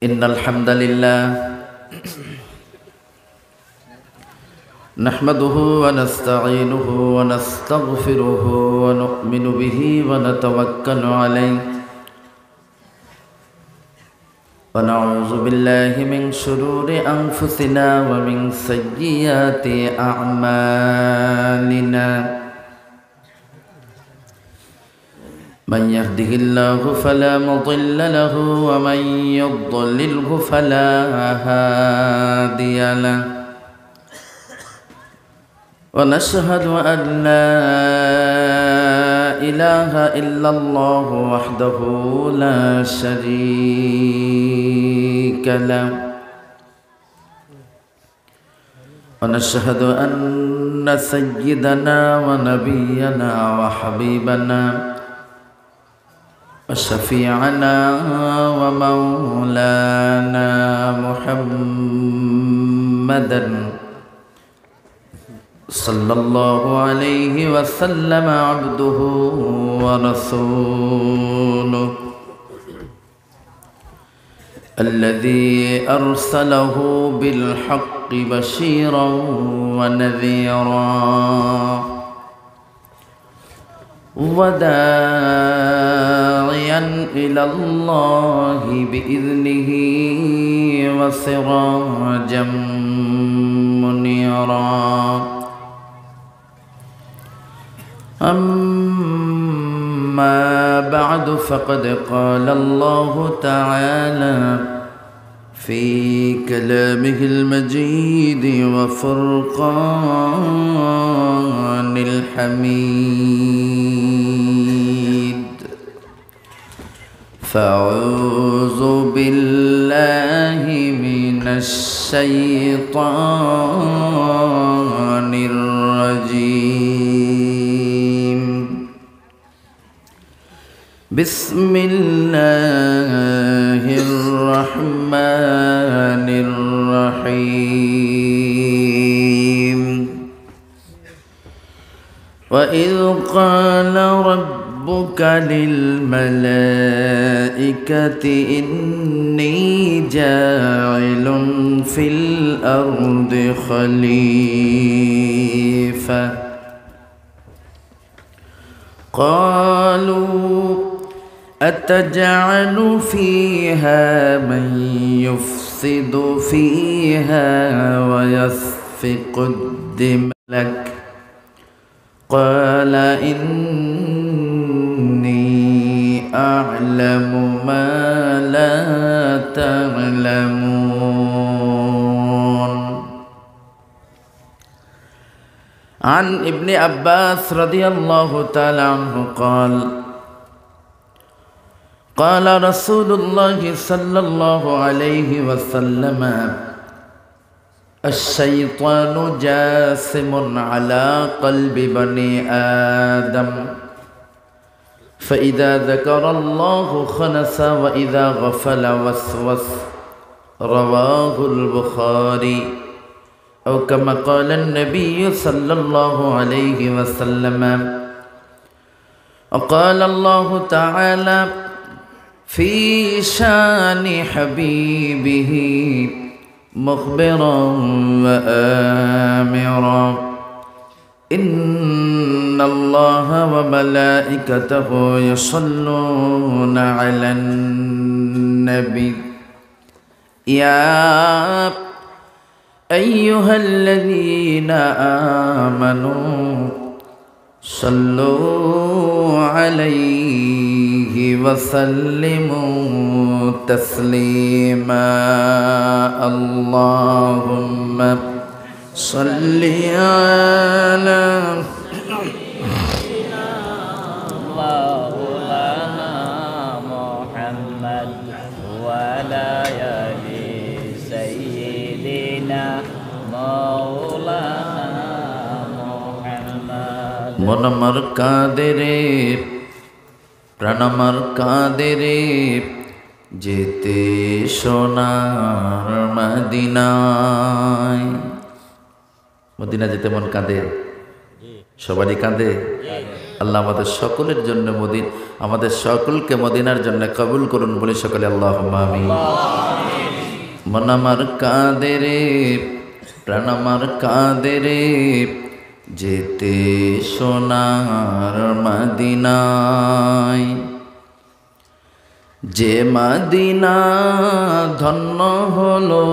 إن الحمد لله نحمده ونستعينه ونستغفره ونؤمن به ونتوكل عليه ونعوذ بالله من شرور أنفسنا ومن سيئات أعمالنا من يهده الله فلا مضل له ومن يضلله فلا هادي له ونشهد أن لا إله إلا الله وحده لا شريك له ونشهد أن سيدنا ونبينا وحبيبنا وشفيعنا ومولانا محمدا صلى الله عليه وسلم عبده ورسوله الذي أرسله بالحق بشيرا ونذيرا وداعيا إلى الله بإذنه وسراجا منيرا أما بعد فقد قال الله تعالى في كلامه المجيد وفرقان الحميد فأعوذ بالله من الشيطان الرجيم بسم الله الرحمن الرحيم وإذ قال ربك للملائكة إني جاعل في الأرض خليفة قالوا أتجعل فيها من يفسد فيها ويسفك الدماء قال إني أعلم ما لا تعلمون عن ابن عباس رضي الله تعالى عنه قال رسول الله صلى الله عليه وسلم الشيطان جاسم على قلب بني آدم فإذا ذكر الله خنس وإذا غفل وسوس رواه البخاري أو كما قال النبي صلى الله عليه وسلم وقال الله تعالى في شان حبيبه مخبرا وآمرا إن الله وملائكته يصلون على النبي يا أيها الذين آمنوا صلوا عليه وسلموا تسليما اللهم صل على مولانا محمد وعلى آل سيدنا مولانا محمد মন আমার কাঁদে রে প্রাণ আমার কাঁদে রে যেতে সোনার মদিনায় মদিনা যেতে মন কাঁদে সবারই কাঁদে আল্লাহ আমাদের সকলের জন্য আমাদের সকলকে মদিনার জন্য কবুল করুন বলে সকলে আল্লাহুম্মা আমিন। মন আমার কাঁদে রে, প্রাণ আমার কাঁদে রে, যেতে সোনার মদিনায়। যে মদিনা ধন্য হলো,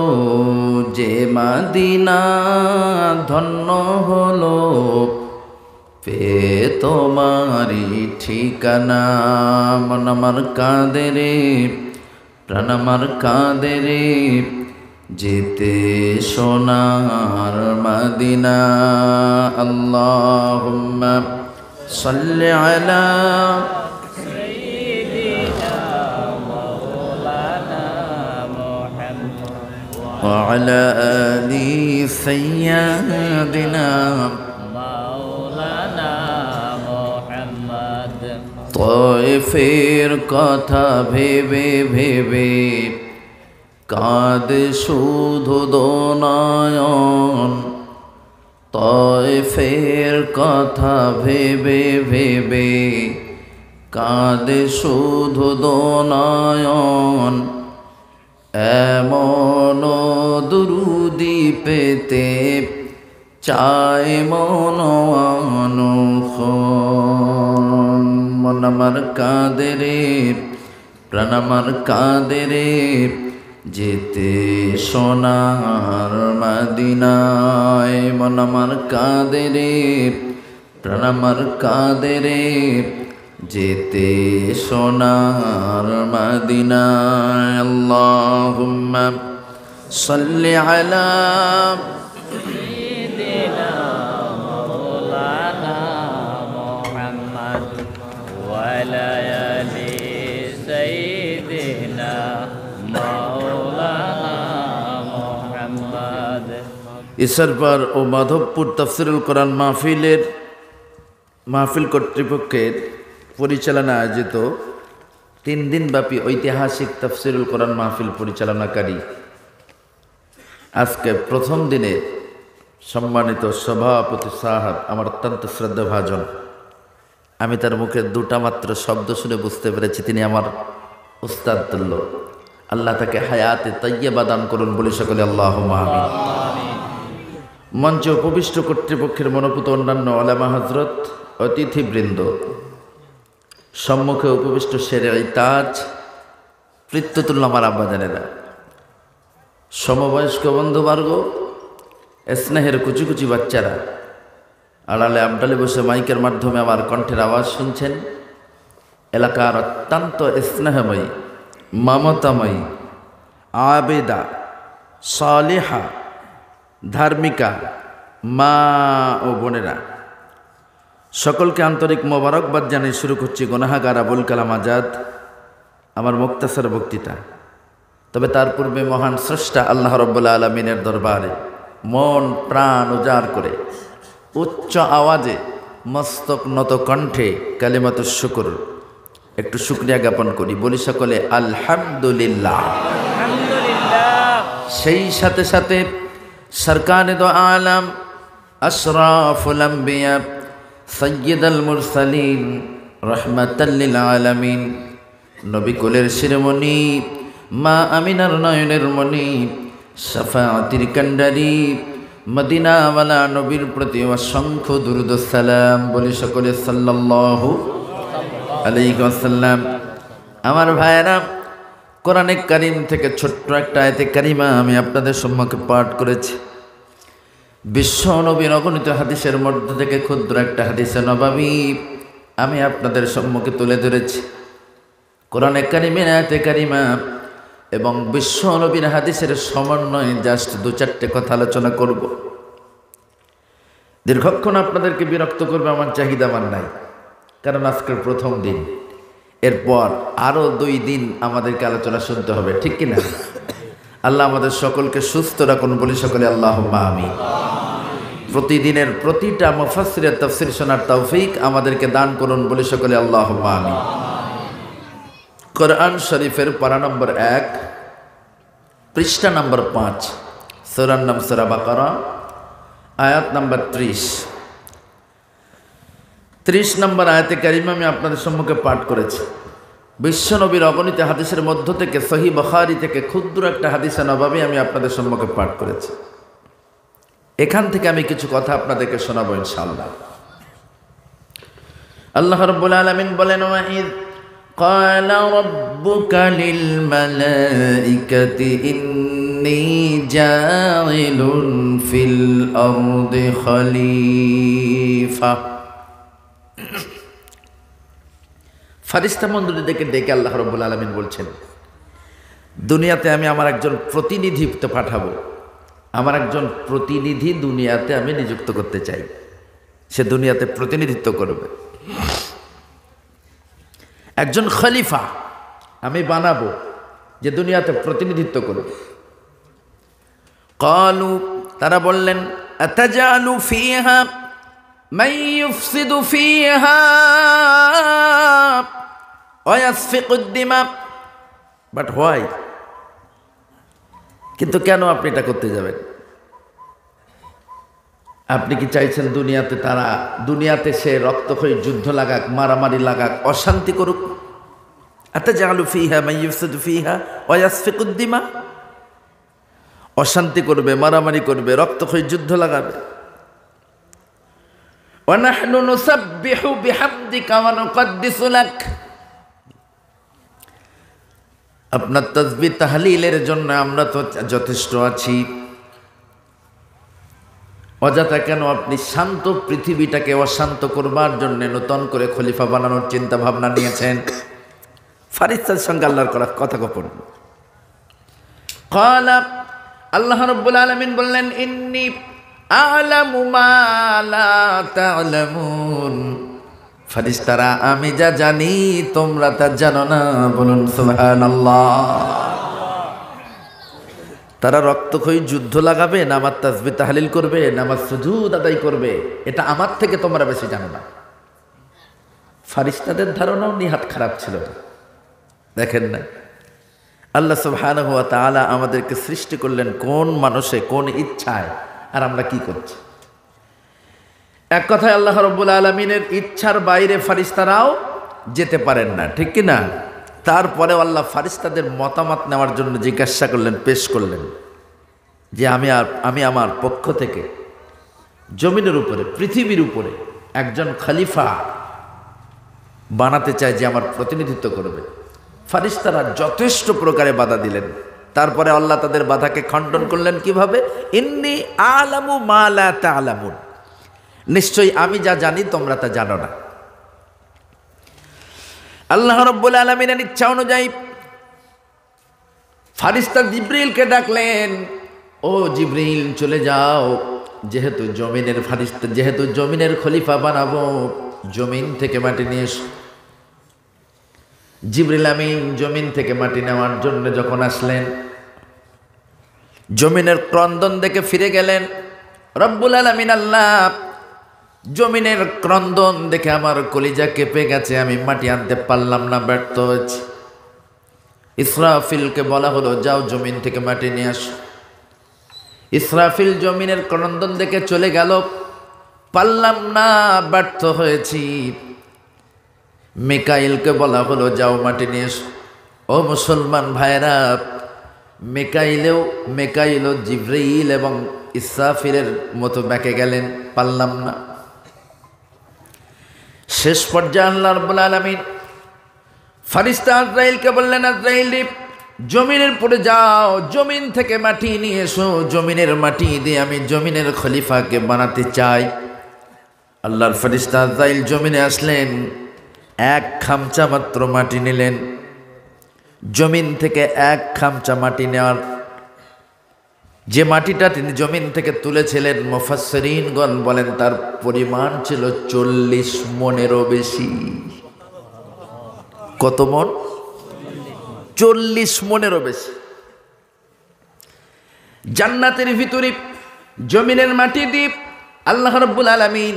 যে মদিনা ধন্য হলো, পে তোমারি ঠিকানা। মন আমার কাঁদে রে, প্রাণ আমার কাঁদে রে, যেতে সোনার মদিনা। আল্লাহুম্মা সাল্লি আলা ওয়া আলা আলি সাইয়্যিদিনা তয়েফের কথা ভেবে ভেবে কাঁদে শুধু দোনয়ন। তয়েফের কথা ভেবে ভেবে কাঁদে শুধু দোনয়ন। এমন দুরুদি পেতে চায় মন অনুক্ষণ। মন আমার কাঁদে রে, প্রাণ আমার কাঁদে রে, যেতে সোনার মদিনায়। মন আমার কাঁদে রে, প্রাণ আমার কাঁদে রে, যেতে সোনার মদিনায়। আল্লাহুম্মা সাল্লি আলা ঈশ্বরপার ও মাধবপুর তাফসিরুল কোরআন মাহফিল কর্তৃপক্ষের পরিচালনা আয়োজিত 3 দিনব্যাপী ঐতিহাসিক তাফসিরুল কোরআন মাহফিল পরিচালনাকারী আজকে প্রথম দিনে সম্মানিত সভাপতি সাহেব, আমার অত্যন্ত শ্রদ্ধাভাজন। আমি তার মুখে 2টা মাত্র শব্দ শুনে বুঝতে পেরেছি তিনি আমার উস্তাদ তুল্য। আল্লাহ তাকে হায়াতে তাইয়্যিবা দান করুন বলি সকলে আল্লাহুম্মা আমিন। মঞ্চে উপবিষ্ট কর্তৃপক্ষের মনোপুত অন্যান্য ওলামা হযরত, অতিথিবৃন্দ, সম্মুখে উপবিষ্ট শেরে তাজ, পৃথ্বতুল্য আমার আব্বাজানেরা, সমবয়স্ক বন্ধুবর্গ, স্নেহের কুচি কুচি বাচ্চারা, আড়ালে আবডালে বসে মাইকের মাধ্যমে আমার কণ্ঠের আওয়াজ শুনছেন, এলাকার অত্যন্ত স্নেহময়ী, মমতাময়ী, আবেদা, সালেহা, ধার্মিকা মা ও বোনেরা, সকলকে আন্তরিক মোবারকবাদ জানিয়ে শুরু করছি গুনাহগার আবুল কালাম আজাদ আমার মুক্তাসার বক্তৃতা। তবে তার পূর্বে মহান স্রষ্টা আল্লাহ রাব্বুল আলামিনের দরবারে মন প্রাণ উজাড় করে উচ্চ আওয়াজে মস্তক নত কণ্ঠে কালিমাতুশ শুকর একটু শুকরিয়া জ্ঞাপন করি, বলি সকলে আলহামদুলিল্লাহ। সেই সাথে সাথে সরকারে দো আলম, আশরাফুল আম্বিয়া, সৈয়দুল মুরসালিন, রহমাতাল লিল আলামিন, নবী কুলের শিরোমণি, মা আমিনার নয়নের মণি, শাফাআতির কান্ডারি, মদিনাওয়ালা নবীর প্রতি অসংখ্য দুরূদ ও সালাম, বলি সকলে সাল্লাল্লাহু আলাইহি ওয়াসাল্লাম। আমার ভাইয়েরা, কোরআনে কারীম থেকে ছোট্ট একটা আয়াতে কারিমা আমি আপনাদের সম্মুখে পাঠ করেছি। বিশ্ব নবীর অগণিত হাদিসের মধ্য থেকে ক্ষুদ্র একটা হাদিসে নববী আমি আপনাদের সম্মুখে তুলে ধরেছি। কোরআনে কারীমের আয়াতে কারিমা এবং বিশ্ব নবীর হাদিসের সমন্বয়ে জাস্ট 2-4টে কথা আলোচনা করব। দীর্ঘক্ষণ আপনাদেরকে বিরক্ত করবে আমার চাহিদা আমার নাই, কারণ আজকের প্রথম দিন, এরপর আরও 2 দিন আমাদেরকে আলোচনা শুনতে হবে, ঠিক কিনা? আল্লাহ আমাদের সকলকে সুস্থ রাখুন বলি সকলে আল্লাহুম্মা আমিন। প্রতিদিনের প্রতিটা মুফাসসিরের তাফসীর শোনার তৌফিক আমাদেরকে দান করুন বলি সকলে আল্লাহুম্মা আমিন। কোরআন শরীফের পারা নম্বর 1, পৃষ্ঠা নম্বর 5, সূরার নাম সূরা বাকারা, আয়াত নম্বর 30 নম্বর আয়াতে কারিমা আমি আপনাদের সম্মুখে পাঠ করেছি। বিশ্বনবীর অগণিত হাদিসের মধ্য থেকে সহিহ বুখারী থেকে ক্ষুদ্র একটা হাদিসে নববী আমি আপনাদের সম্মুখে পাঠ করেছি। এখান থেকে আমি কিছু কথা আপনাদেরকে শোনাবো ইনশাআল্লাহ। আল্লাহ রাব্বুল আলামিন বলেন, ওয়াইদ ক্বালা রাব্বুকা লিল মালাইকাতি ইন্নী জাইলুন ফিল আরদি খলিফা। ফারিস্তা মণ্ডলীদেরকে ডেকে আল্লাহ রাব্বুল আলামিন বলছেন, দুনিয়াতে আমি আমার একজন প্রতিনিধি পাঠাবো, আমার একজন প্রতিনিধি দুনিয়াতে আমি নিযুক্ত করতে চাই, সে দুনিয়াতে প্রতিনিধিত্ব করবে। একজন খলিফা আমি বানাবো যে দুনিয়াতে প্রতিনিধিত্ব করবে। ক্বালু, তারা বললেন, আতাজালু ফিহা মান ইউফসিদু ফিহা ওয়া ইয়াসফিকুদ দিমা। But why? কিন্তু কেন আপনি এটা করতে যাবেন? আপনি কি চাইছেন দুনিয়াতে সে রক্তক্ষয়ী যুদ্ধ লাগাক, মারামারি লাগাক, অশান্তি করুক? আতাজালু ফিহা মান ইউফসিদু ফিহা ওয়া ইয়াসফিকুদ দিমা, অশান্তি করবে, মারামারি করবে, রক্তক্ষয়ী যুদ্ধ লাগাবে। ওয়া নাহনু নুসাব্বিহু বিহামদিকা ওয়া নুকদ্দিসু লাক, আপনার তাসবিহ তাহলিলের জন্য আমরা তো যথেষ্ট আছি, অযথা কেন আপনি শান্ত পৃথিবীটাকে অশান্ত করবার জন্য নতুন করে খলিফা বানানোর চিন্তা ভাবনা নিয়েছেন? ফারিস্তার সঙ্গে আল্লাহর কথা গোপন। ক্বালা, আল্লাহ রাব্বুল আলামিন বললেন, ইন্নী আ'লামু মা লা তা'লামুন। ফারিস্তারা, আমি যা জানি তোমরা তা জানো না। বলুন সুবহানাল্লাহ। তারা রক্তক্ষয়ী যুদ্ধ লাগাবে, নামাজ তাসবিহ তাহলিল করবে, নামাজ সুজুদ আদায় করবে, এটা আমার থেকে তোমরা বেশি জানো না। ফারিস্তাদের ধারণাও নিহাত খারাপ ছিল না। দেখেন না, আল্লাহ সুবহানাহু ওয়া তাআলা আমাদেরকে সৃষ্টি করলেন কোন মানুষে, কোন ইচ্ছায়, আর আমরা কি করছি? এক কথায় আল্লাহ রাব্বুল আলামিনের ইচ্ছার বাইরে ফারিস্তারাও যেতে পারেন না, ঠিক কি না? তারপরেও আল্লাহ ফারিস্তাদের মতামত নেওয়ার জন্য জিজ্ঞাসা করলেন, পেশ করলেন যে আমি আমার পক্ষ থেকে জমিনের উপরে, পৃথিবীর উপরে একজন খলিফা বানাতে চাই যে আমার প্রতিনিধিত্ব করবে। ফারিস্তারা যথেষ্ট প্রকারে বাধা দিলেন। তারপরে আল্লাহ তাদের বাধাকে খণ্ডন করলেন কিভাবে? ইন্নী আ'লামু মা লা তা'লামুন, নিশ্চয়ই আমি যা জানি তোমরা তা জানো না। আল্লাহ রাব্বুল আলামিনের ইচ্ছা অনুযায়ী ফারিস্তা জিবরিলকে ডাকলেন, ও জিবরিল চলে যাও, যেহেতু জমিনের ফারিস্তা, যেহেতু জমিনের খলিফা বানাবো, জমিন থেকে মাটি নিয়ে এসো। জিবরিল আমিন জমিন থেকে মাটি নেওয়ার জন্য যখন আসলেন, জমিনের ক্রন্দন দেখে ফিরে গেলেন। রব্বুল আলামিন আল্লাহ, জমিনের ক্রন্দন দেখে আমার কলিজা কেঁপে গেছে, আমি মাটি আনতে পারলাম না, ব্যর্থ হয়েছি। ইসরাফিলকে বলা হলো, যাও জমিন থেকে মাটি নিয়ে আসো। ইসরাফিল জমিনের ক্রন্দন দেখে চলে গেল, পারলাম না, ব্যর্থ হয়েছি। মিকাইলকে বলা হলো, যাও মাটি নিয়ে এসো। ও মুসলমান ভাইরা, মিকাইলও জিবরাইল এবং ইসরাফিলের মতো বেঁকে গেলেন, পারলাম না। শেষ পর্যায়ে আল্লাহ রাব্বুল আলামিন ফারিস্তা আজরাইলকে বললেন, আজরাইল জমিনের পরে যাও, জমিন থেকে মাটি নিয়ে এসো, জমিনের মাটি দিয়ে আমি জমিনের খলিফাকে বানাতে চাই। আল্লাহর ফারিস্তা আজরাইল জমিনে আসলেন, এক খামচা মাত্র মাটি নিলেন। জমিন থেকে এক খামচা মাটি নেওয়ার, যে মাটিটা তিনি জমিন থেকে তুলেছিলেন, মুফাসসিরিনগণ বলেন তার পরিমাণ ছিল 40 মনেরও বেশি। কত মন? 40 মনেরও বেশি। জান্নাতের ভিতরে জমিনের মাটি দ্বীপ আল্লাহ রাব্বুল আলামিন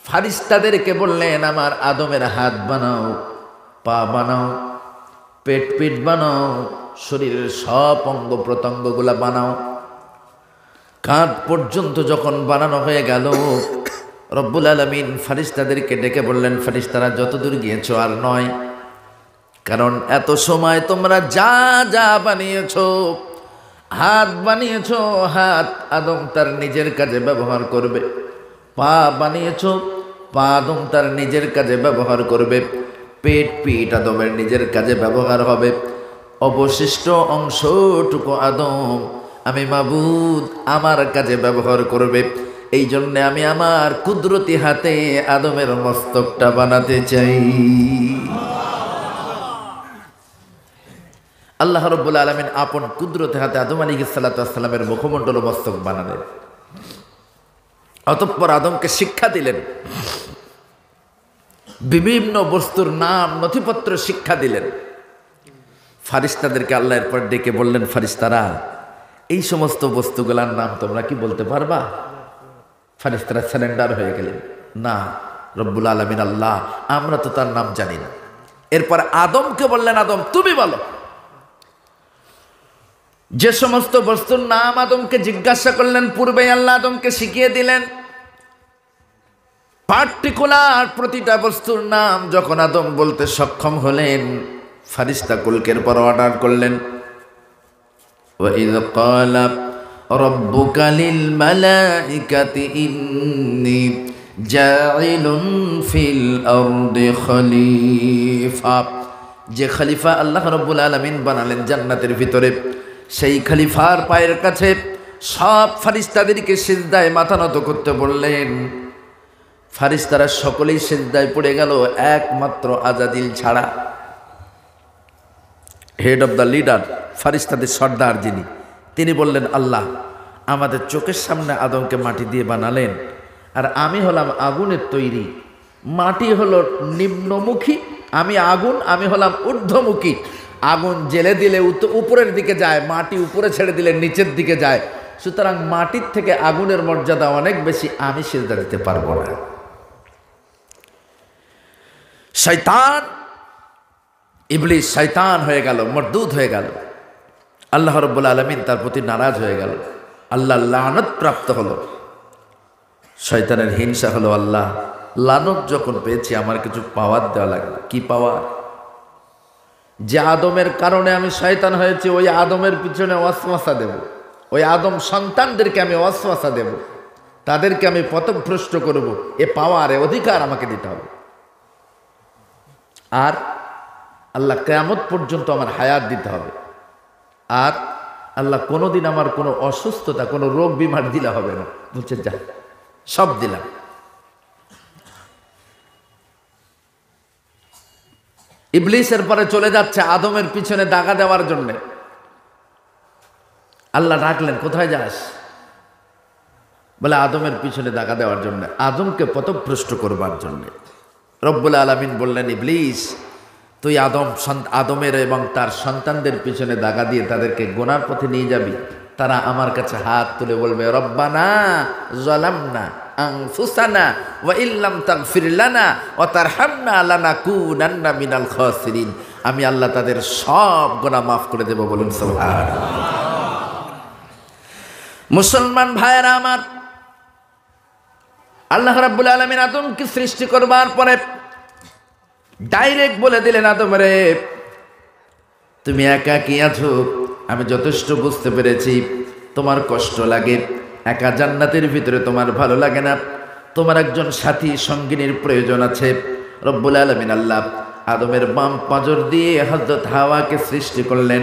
ফারিস্তাদেরকে বললেন, আমার আদমের হাত বানাও, পা বানাও, পেট বানাও, শরীরের সব অঙ্গ প্রত্যঙ্গগুলা বানাও। কাঁধ পর্যন্ত যখন বানানো হয়ে গেল, রব্বুল আলামিন ফারিস্তাদেরকে ডেকে বললেন, ফারিস্তারা যতদূর গিয়েছো আর নয়, কারণ এত সময় তোমরা যা যা বানিয়েছো, হাত বানিয়েছো, হাত আদম তার নিজের কাজে ব্যবহার করবে। পা বানিয়েছো, পা আদম তার নিজের কাজে ব্যবহার করবে। পিঠ আদমের নিজের কাজে ব্যবহার হবে। অবশিষ্ট অংশটুকু আদম আমি মাবুদ আমার কাজে ব্যবহার করবে। এই জন্যে আমি আমার কুদরতি হাতে আদমের মস্তকটা বানাতে চাই। আল্লাহ রাব্বুল আলামিন আপন কুদরতি হাতে আদম আলাইহিস সালাতু ওয়াস সালামের মুখমণ্ডল ও মস্তক বানালেন। অতঃপর আদমকে শিক্ষা দিলেন, বিভিন্ন বস্তুর নাম নথিপত্র শিক্ষা দিলেন। ফারিস্তাদেরকে আল্লাহ এরপর ডেকে বললেন, ফারিস্তারা এই সমস্ত বস্তুগুলার নাম তোমরা কি বলতে পারবা? ফারিস্তারা সারেন্ডার হয়ে গেলেন, না রব্বুল আলামিন আল্লাহ, আমরা তো তার নাম জানি না। এরপর আদমকে বললেন, আদম তুমি বলো। যে সমস্ত বস্তুর নাম আদমকে জিজ্ঞাসা করলেন, পূর্বে আল্লাহ আদমকে শিখিয়ে দিলেন। পার্টিকুলার প্রতিটা বস্তুর নাম যখন আদম বলতে সক্ষম হলেন, ফারিস্তা কুলকের পর অর্ডার করলেন, وَإِذْ قَالَ رَبُّكَ لِلْمَلَائِكَةِ إِنِّي جَاعِلٌ فِي الْأَرْضِ خَلِيفَةً। যে খলিফা আল্লাহ রাব্বুল আলামিন বানালেন জান্নাতের ভিতরে, সেই খলিফার পায়ের কাছে সব ফারিস্তাদেরকে সিজদায় মাথা নত করতে বললেন। ফারিস্তারা সকলেই সিজদায় পড়ে গেল, একমাত্র আজাদিল ছাড়া। হেড অব দ্য লিডার, ফারিস্তাদের সর্দার যিনি, তিনি বললেন, আল্লাহ আমাদের চোখের সামনে আদমকে মাটি দিয়ে বানালেন, আর আমি হলাম আগুনের তৈরি। মাটি হলো নিম্নমুখী, আমি আগুন, আমি হলাম ঊর্ধ্বমুখী। আগুন জেলে দিলে উপরের দিকে যায়, মাটি উপরে ছেড়ে দিলে নিচের দিকে যায়। সুতরাং মাটির থেকে আগুনের মর্যাদা অনেক বেশি, আমি সিজদা দিতে পারবো না। শয়তান ইবলিস শয়তান হয়ে গেল, মরদুদ হয়ে গেল। আল্লাহ রাব্বুল আলামিন তার প্রতি নারাজ হয়ে গেল, আল্লাহ লানত প্রাপ্ত হলো। শয়তানের হিংসা হলো, আল্লাহ লানত যখন পেয়েছি আমার কিছু পাওয়ার দেওয়া লাগবে। কি পাওয়ার? যে আদমের কারণে আমি শয়তান হয়েছি, ওই আদমের পিছনে ওয়াসওয়াসা দেব, ওই আদম সন্তানদেরকে আমি ওয়াসওয়াসা দেব, তাদেরকে আমি পথভ্রষ্ট করব। এ পাওয়ার, এ অধিকার আমাকে দিতে হবে। আর আল্লাহ কিয়ামত পর্যন্ত আমার হায়াত দিতে হবে। আর আল্লাহ কোনোদিন আমার কোনো অসুস্থতা, কোনো রোগ বিমার দিলে হবে না। বলছে যা, সব দিলাম। ইবলিসের পরে চলে যাচ্ছে আদমের পিছনে দাগা দেওয়ার জন্যে। আল্লাহ ডাকলেন, কোথায় যাস? বলে আদমের পিছনে দাগা দেওয়ার জন্য, আদমকে পথভ্রষ্ট করবার জন্যে। রব্বুল আলামিন বললেন, ইবলিস তুই আদমের এবং তার সন্তানদের পিছনে দাগা দিয়ে তাদেরকে গোনার পথে নিয়ে যাবি। তারা আমার কাছে হাত তুলে বলবে, রব্বানা যালামনা আনফুসানা ওয়া ইল্লাম তাগফির লানা ওয়া তারহামনা লানাকুনান্না মিনাল খাসিরিন। আমি আল্লাহ তাদের সব গুনাহ মাফ করে দেব। বলুন সুবহানাল্লাহ। মুসলমান ভাইয়েরা আমার, আল্লাহ রাব্বুল আলামিন আদমকে সৃষ্টি করবার পরে ডাইরেক্ট বলে দিলেন, আদম রে তুমি একা কি আছো, আমি যথেষ্ট বুঝতে পেরেছি। তোমার কষ্ট লাগে, একা জান্নাতের ভিতরে তোমার ভালো লাগে না, তোমার একজন সাথী সঙ্গিনীর প্রয়োজন আছে। রব্বুল আলামিন আল্লাহ আদমের বাম পাঁজর দিয়ে হযরত হাওয়াকে সৃষ্টি করলেন।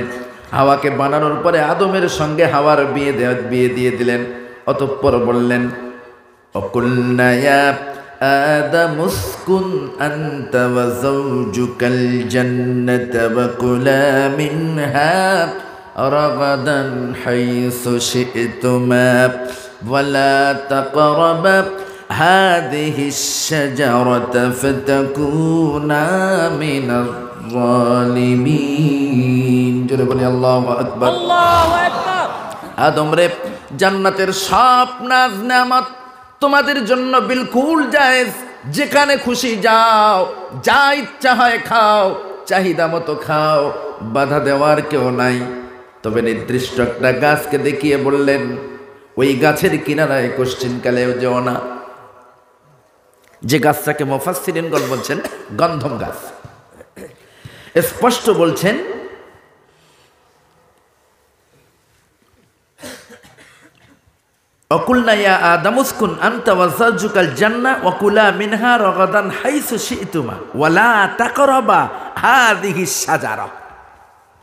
হাওয়াকে বানানোর পরে আদমের সঙ্গে হাওয়ার বিয়ে দিয়ে দিলেন। অতঃপর বললেন, অকুলনা ইয়া آدم اسكن أنت وزوجك الجنة وكلا منها رغدا حيث شئتما ولا تقربا هذه الشجرة فتكونا من الظالمين। الله أكبر الله أكبر। আদম রে, জান্নাতের সব নাজ নেয়ামত তোমাদের জন্য বিলকুল জায়েজ, যেখানে খুশি যাও, যা ইচ্ছা হয় খাও, চাহিদা মতো খাও, বাধা দেওয়ার কেউ নাই। তবে নির্দিষ্ট একটা গাছকে দেখিয়ে বললেন, ওই গাছের কিনারায় কোশ্চিনকালেও যেও না। যে গাছটাকে মুফাসসিরিনগণ বলছেন গন্ধম গাছ। স্পষ্ট বলছেন, অকুলনা ইয়া আদামুসকুন আনতা ওয়া যাওজুকাল জান্নাহ ওয়া কুলা মিনহা রাগাদান হাইসু শি'তুমা ওয়া লা তাকরাবা হাযিহিস শাজারা।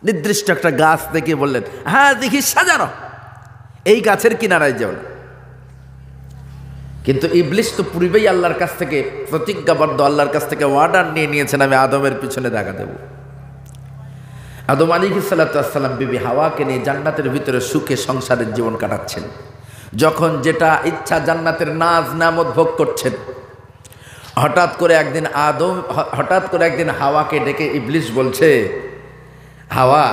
নির্দিষ্ট একটা গাছ দেখে বললেন হাযিহিস শাজারা, এই গাছের কিনারায় যাও। কিন্তু ইবলিস তো পূর্বেই আল্লাহর কাছ থেকে প্রতিজ্ঞাবদ্ধ, আল্লাহর কাছ থেকে অর্ডার নিয়ে নিয়েছেন আমি আদমের পিছনে দেখা দেব। আদম আলাইহিস সালাতু ওয়াস সালাম বিবি হাওয়াকে নিয়ে জান্নাতের ভিতরে সুখে সংসারের জীবন কাটাচ্ছেন। যখন যেটা ইচ্ছা জান্নাতের নাজ নামত ভোগ করছেন, হঠাৎ করে একদিন হাওয়াকে ডেকে ইবলিস বলছে, হাওয়া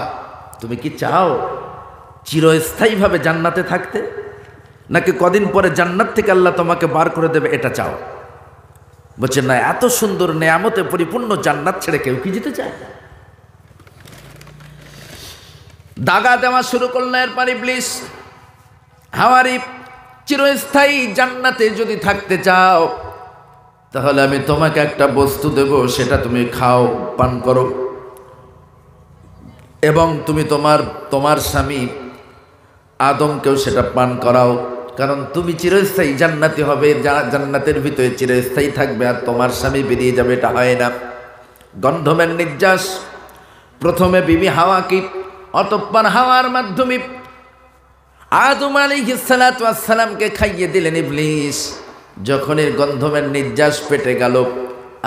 তুমি কি চাও চিরস্থায়ীভাবে জান্নাতে থাকতে, নাকি কদিন পরে জান্নাত থেকে আল্লাহ তোমাকে বার করে দেবে, এটা চাও? বলছে না, এত সুন্দর নেয়ামতে পরিপূর্ণ জান্নাত ছেড়ে কেউ কি যেতে চায়? দাগা দেওয়া শুরু করলো। এরপর ইবলিস হাওয়ারি, চিরস্থায়ী জান্নাতে যদি থাকতে চাও তাহলে আমি তোমাকে একটা বস্তু দেব, সেটা তুমি খাও, পান করো, এবং তুমি তোমার স্বামী আদমকেও সেটা পান করাও, কারণ তুমি চিরস্থায়ী জান্নাতি হবে, জান্নাতের ভিতরে চিরস্থায়ী থাকবে, আর তোমার স্বামী বেরিয়ে যাবে, এটা হয় না। গন্ধমের নির্যাস প্রথমে বিবি হাওয়াকে, অতঃপর হাওয়ার মাধ্যমে আদম আলাইহিস সালাতু ওয়াস সালামকে খাইয়ে দিলেন ইবলিস। যখন এর গন্ধমের নির্যাস পেটে গেল,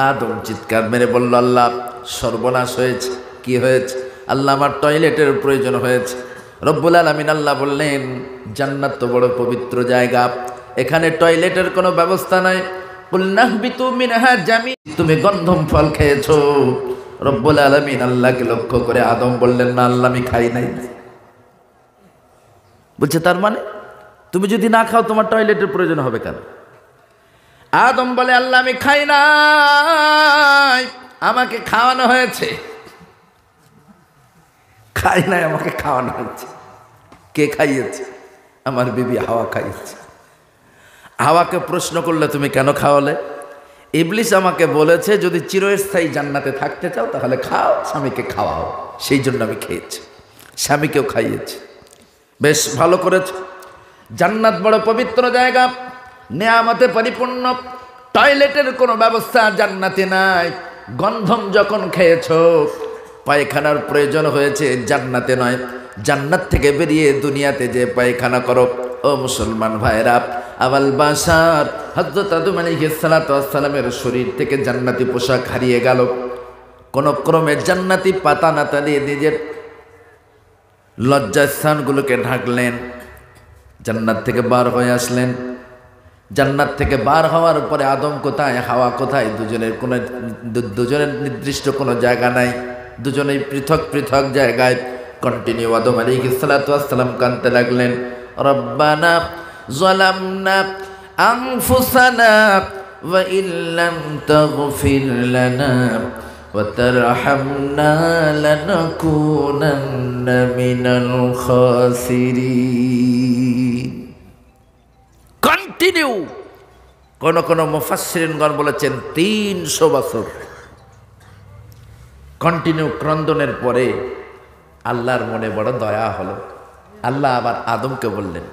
আদম চিৎকার মেরে বলল, আল্লাহ সর্বনাশ হয়েছে। কি হয়েছে? আল্লাহ আমার টয়লেটের প্রয়োজন হয়েছে। রব্বুল আলামিন আল্লাহ বললেন, জান্নাত তো বড় পবিত্র জায়গা, এখানে টয়লেটের কোনো ব্যবস্থা নাই। কুলনাহবিতু মিনহা জামি, তুমি গন্ধম ফল খেয়েছো। রব্বুল আলামিন আল্লাহকে লক্ষ্য করে আদম বললেন, না আল্লাহ আমি খাই নাই। বলছে তার মানে তুমি যদি না খাও তোমার টয়লেটের প্রয়োজন হবে কেন? আদম বলে, আল্লাহ আমি খাই নাই, আমাকে খাওয়ানো হয়েছে। খাই নাই, আমাকে খাওয়ানো হয়েছে। কে খাইয়েছে? আমার বিবি হাওয়া খাইয়েছে। হাওয়াকে প্রশ্ন করলে তুমি কেন খাওয়ালে? ইবলিস আমাকে বলেছে যদি চিরস্থায়ী জান্নাতে থাকতে চাও তাহলে খাও, স্বামীকে খাওয়াও, সেই জন্য আমি খেয়েছি, স্বামীকেও খাইয়েছি। বেশ ভালো করেছ। জান্নাত বড় পবিত্র জায়গা, নেয়ামতে পরিপূর্ণ, টয়লেটের কোনো ব্যবস্থা জান্নাতে নাই। গন্ধম যখন খেয়েছ, পায়খানার প্রয়োজন হয়েছে জান্নাতে নয়, জান্নাত থেকে বেরিয়ে দুনিয়াতে যে পায়খানা করো। ও মুসলমান ভাইরা, আবাল বাশার হযরত আদম আলাইহিস সালাতু ওয়াস সালামের শরীর থেকে জান্নাতি পোশাক হারিয়ে গেল। কোন ক্রমে জান্নাতি পাতা নাতা দিয়ে নিজের লজ্জাস্থানগুলোকে ঢাকলেন, জান্নাত থেকে বার হয়ে আসলেন। জান্নাত থেকে বার হওয়ার পরে আদম কোথায়, হাওয়া কোথায়, দুজনের নির্দিষ্ট কোনো জায়গা নাই, দুজনেই পৃথক পৃথক জায়গায়। কন্টিনিউ আদম আলাইহিস সালাতু ওয়াস সালাম কাঁদতে লাগলেন, রব্বানা যালামনা আনফুসানা ওয়া ইল্লাম তাগফির লানা ওয়া তারহামনা লানাকুনান্না মিনাল খাসিরিন। কন্টিনিউ। কোন মুফাসসিরিনগণ বলেছেন 300 বছর কন্টিনিউ ক্রন্দনের পরে আল্লাহর মনে বড় দয়া হলো। আল্লাহ আবার আদমকে বললেন,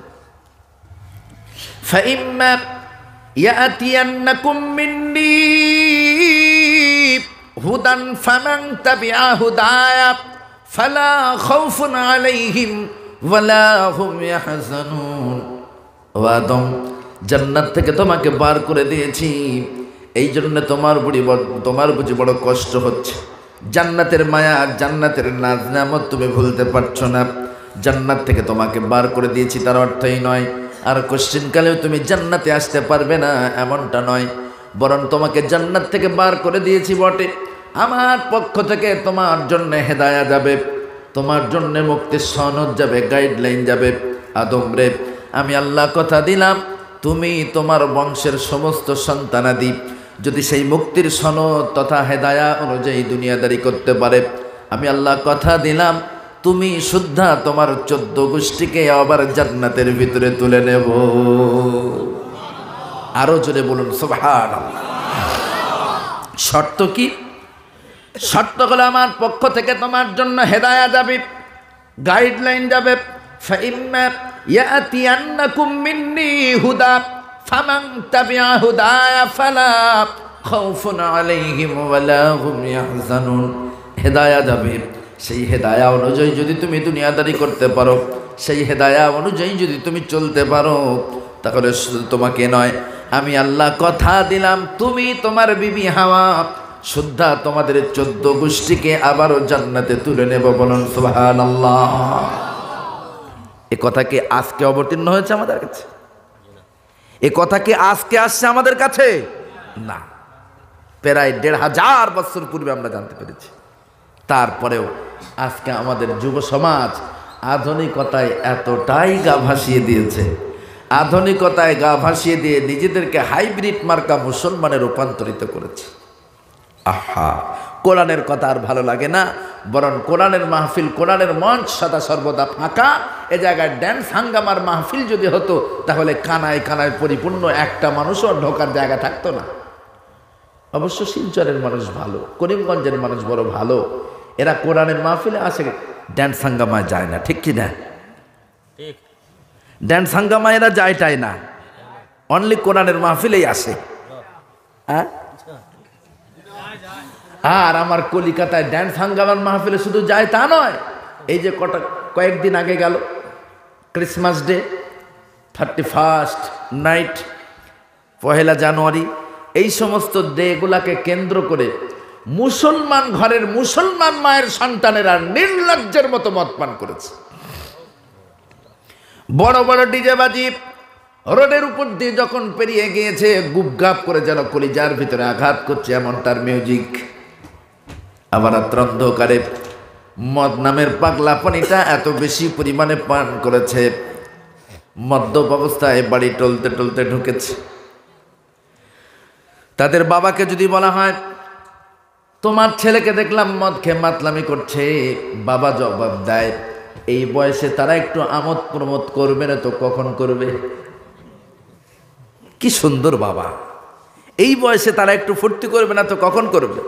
ফাইম্মা ইয়াতিয়ান্নাকুম মিন্নী হুদান ফামান তাবিআ হুদায়া ফালা খাউফুন আলাইহিম ওয়ালা হুম ইয়াহজানুন। ও আদম, জান্নাত থেকে তোমাকে বার করে দিয়েছি, এই জন্য তোমার বুঝি বড় কষ্ট হচ্ছে। জান্নাতের মায়া, জান্নাতের নাজ নেয়ামত তুমি ভুলতে পারছো না। জান্নাত থেকে তোমাকে বার করে দিয়েছি তার অর্থই নয় আর কোশ্চিনকালেও তুমি জান্নাতে আসতে পারবে না, এমনটা নয়। বরং তোমাকে জান্নাত থেকে বার করে দিয়েছি বটে, আমার পক্ষ থেকে তোমার জন্য হেদায়া যাবে, তোমার জন্য মুক্তির সনদ যাবে, গাইডলাইন যাবে। আদম রে, আমি আল্লাহ কথা দিলাম, তুমি তোমার বংশের সমস্ত সন্তানাদি যদি সেই মুক্তির সনদ তথা হেদায়া অনুযায়ী দুনিয়াদারি করতে পারে, আমি আল্লাহ কথা দিলাম তুমি শুদ্ধা তোমার 14 গোষ্ঠীকে আবার জান্নাতের ভিতরে তুলে নেব। আরো জোরে বলুন সুবহানাল্লাহ। শর্ত কি? শর্ত হলো আমার পক্ষ থেকে তোমার জন্য হেদায়া যাবে, গাইডলাইন যাবে। ফাইম্মা ইয়াতিয়ান্নাকুম মিন্নি হুদা ফামান তাবিআ হুদায়া ফালা খাউফুন আলাইহিম ওয়ালা হুম ইয়াহজানুন। হেদায়া যাবে, সেই হেদায়া অনুযায়ী যদি তুমি দুনিয়াদারি করতে পারো, সেই হেদায়া অনুযায়ী যদি তুমি চলতে পারো, তাহলে শুধু তোমাকে নয়, আমি আল্লাহ কথা দিলাম তুমি তোমার বিবি হাওয়া শুদ্ধা তোমাদের 14 গোষ্ঠীকে আবারও জান্নাতে তুলে নেব। বলুন সুবহানাল্লাহ। এ কথা কি আজকে অবতীর্ণ হয়েছে আমাদের কাছে? এ কথা কি আজকে আসছে আমাদের কাছে? না, প্রায় 1500 বছর পূর্বে আমরা জানতে পেরেছি। তারপরেও আজকে আমাদের যুব সমাজ আধুনিকতায় এতটাই গা ভাসিয়ে দিয়েছে, আধুনিকতায় গা ভাসিয়ে দিয়ে নিজেদেরকে হাইব্রিড মার্কা মুসলমানে রূপান্তরিত করেছে। আহা, কোরআনের কথা আর ভালো লাগে না, বরং কোরআনের মাহফিল, কোরআনের মঞ্চ সদা সর্বদা ফাঁকা। এ জায়গায় ড্যান্স হাঙ্গামার মাহফিল যদি হতো, তাহলে কানায় কানায় পরিপূর্ণ একটা মানুষও ঢোকার জায়গা থাকতো না। অবশ্য শিলচরের মানুষ ভালো, করিমগঞ্জের মানুষ বড় ভালো, এরা কোরআনের মাহফিলে আসে, ড্যান্স হাঙ্গামায় যায় না। ঠিক কি না? ড্যান্স হাঙ্গামায় এরা যায়টাই না, অনলি কোরআনের মাহফিলেই আসে। হ্যাঁ, আর আমার কলিকাতায় ড্যান্স হাঙ্গামার মাহফিলে শুধু যায় তা নয়, এই যে কয়েকদিন আগে গেল ক্রিসমাস ডে, 31st নাইট, 1 জানুয়ারি, এই সমস্ত ডেগুলাকে কেন্দ্র করে মুসলমান ঘরের মুসলমান মায়ের সন্তানেরা নির্লজ্জের মতো মদ পান করেছে। বড় বড় ডিজে বাজি রোডের উপর দিয়ে যখন পেরিয়ে গিয়েছে, গুপগাপ করে যেন কলিজার ভিতরে আঘাত করছে এমন তার মিউজিক। আবার রাত্র অন্ধকারে মদ নামের পাগলা পানিটা এত বেশি পরিমাণে পান করেছে, মদ্যপ অবস্থায় বাড়ি টলতে টলতে ঢুকেছে। তাদের বাবাকে যদি বলা হয়, তোমার ছেলেকে দেখলাম মদ খেয়ে মাতলামি করছে, বাবা জবাব দেয়, এই বয়সে তারা একটু আমোদ প্রমোদ করবে না তো কখন করবে? কি সুন্দর বাবা, এই বয়সে তারা একটু ফুর্তি করবে না তো কখন করবে?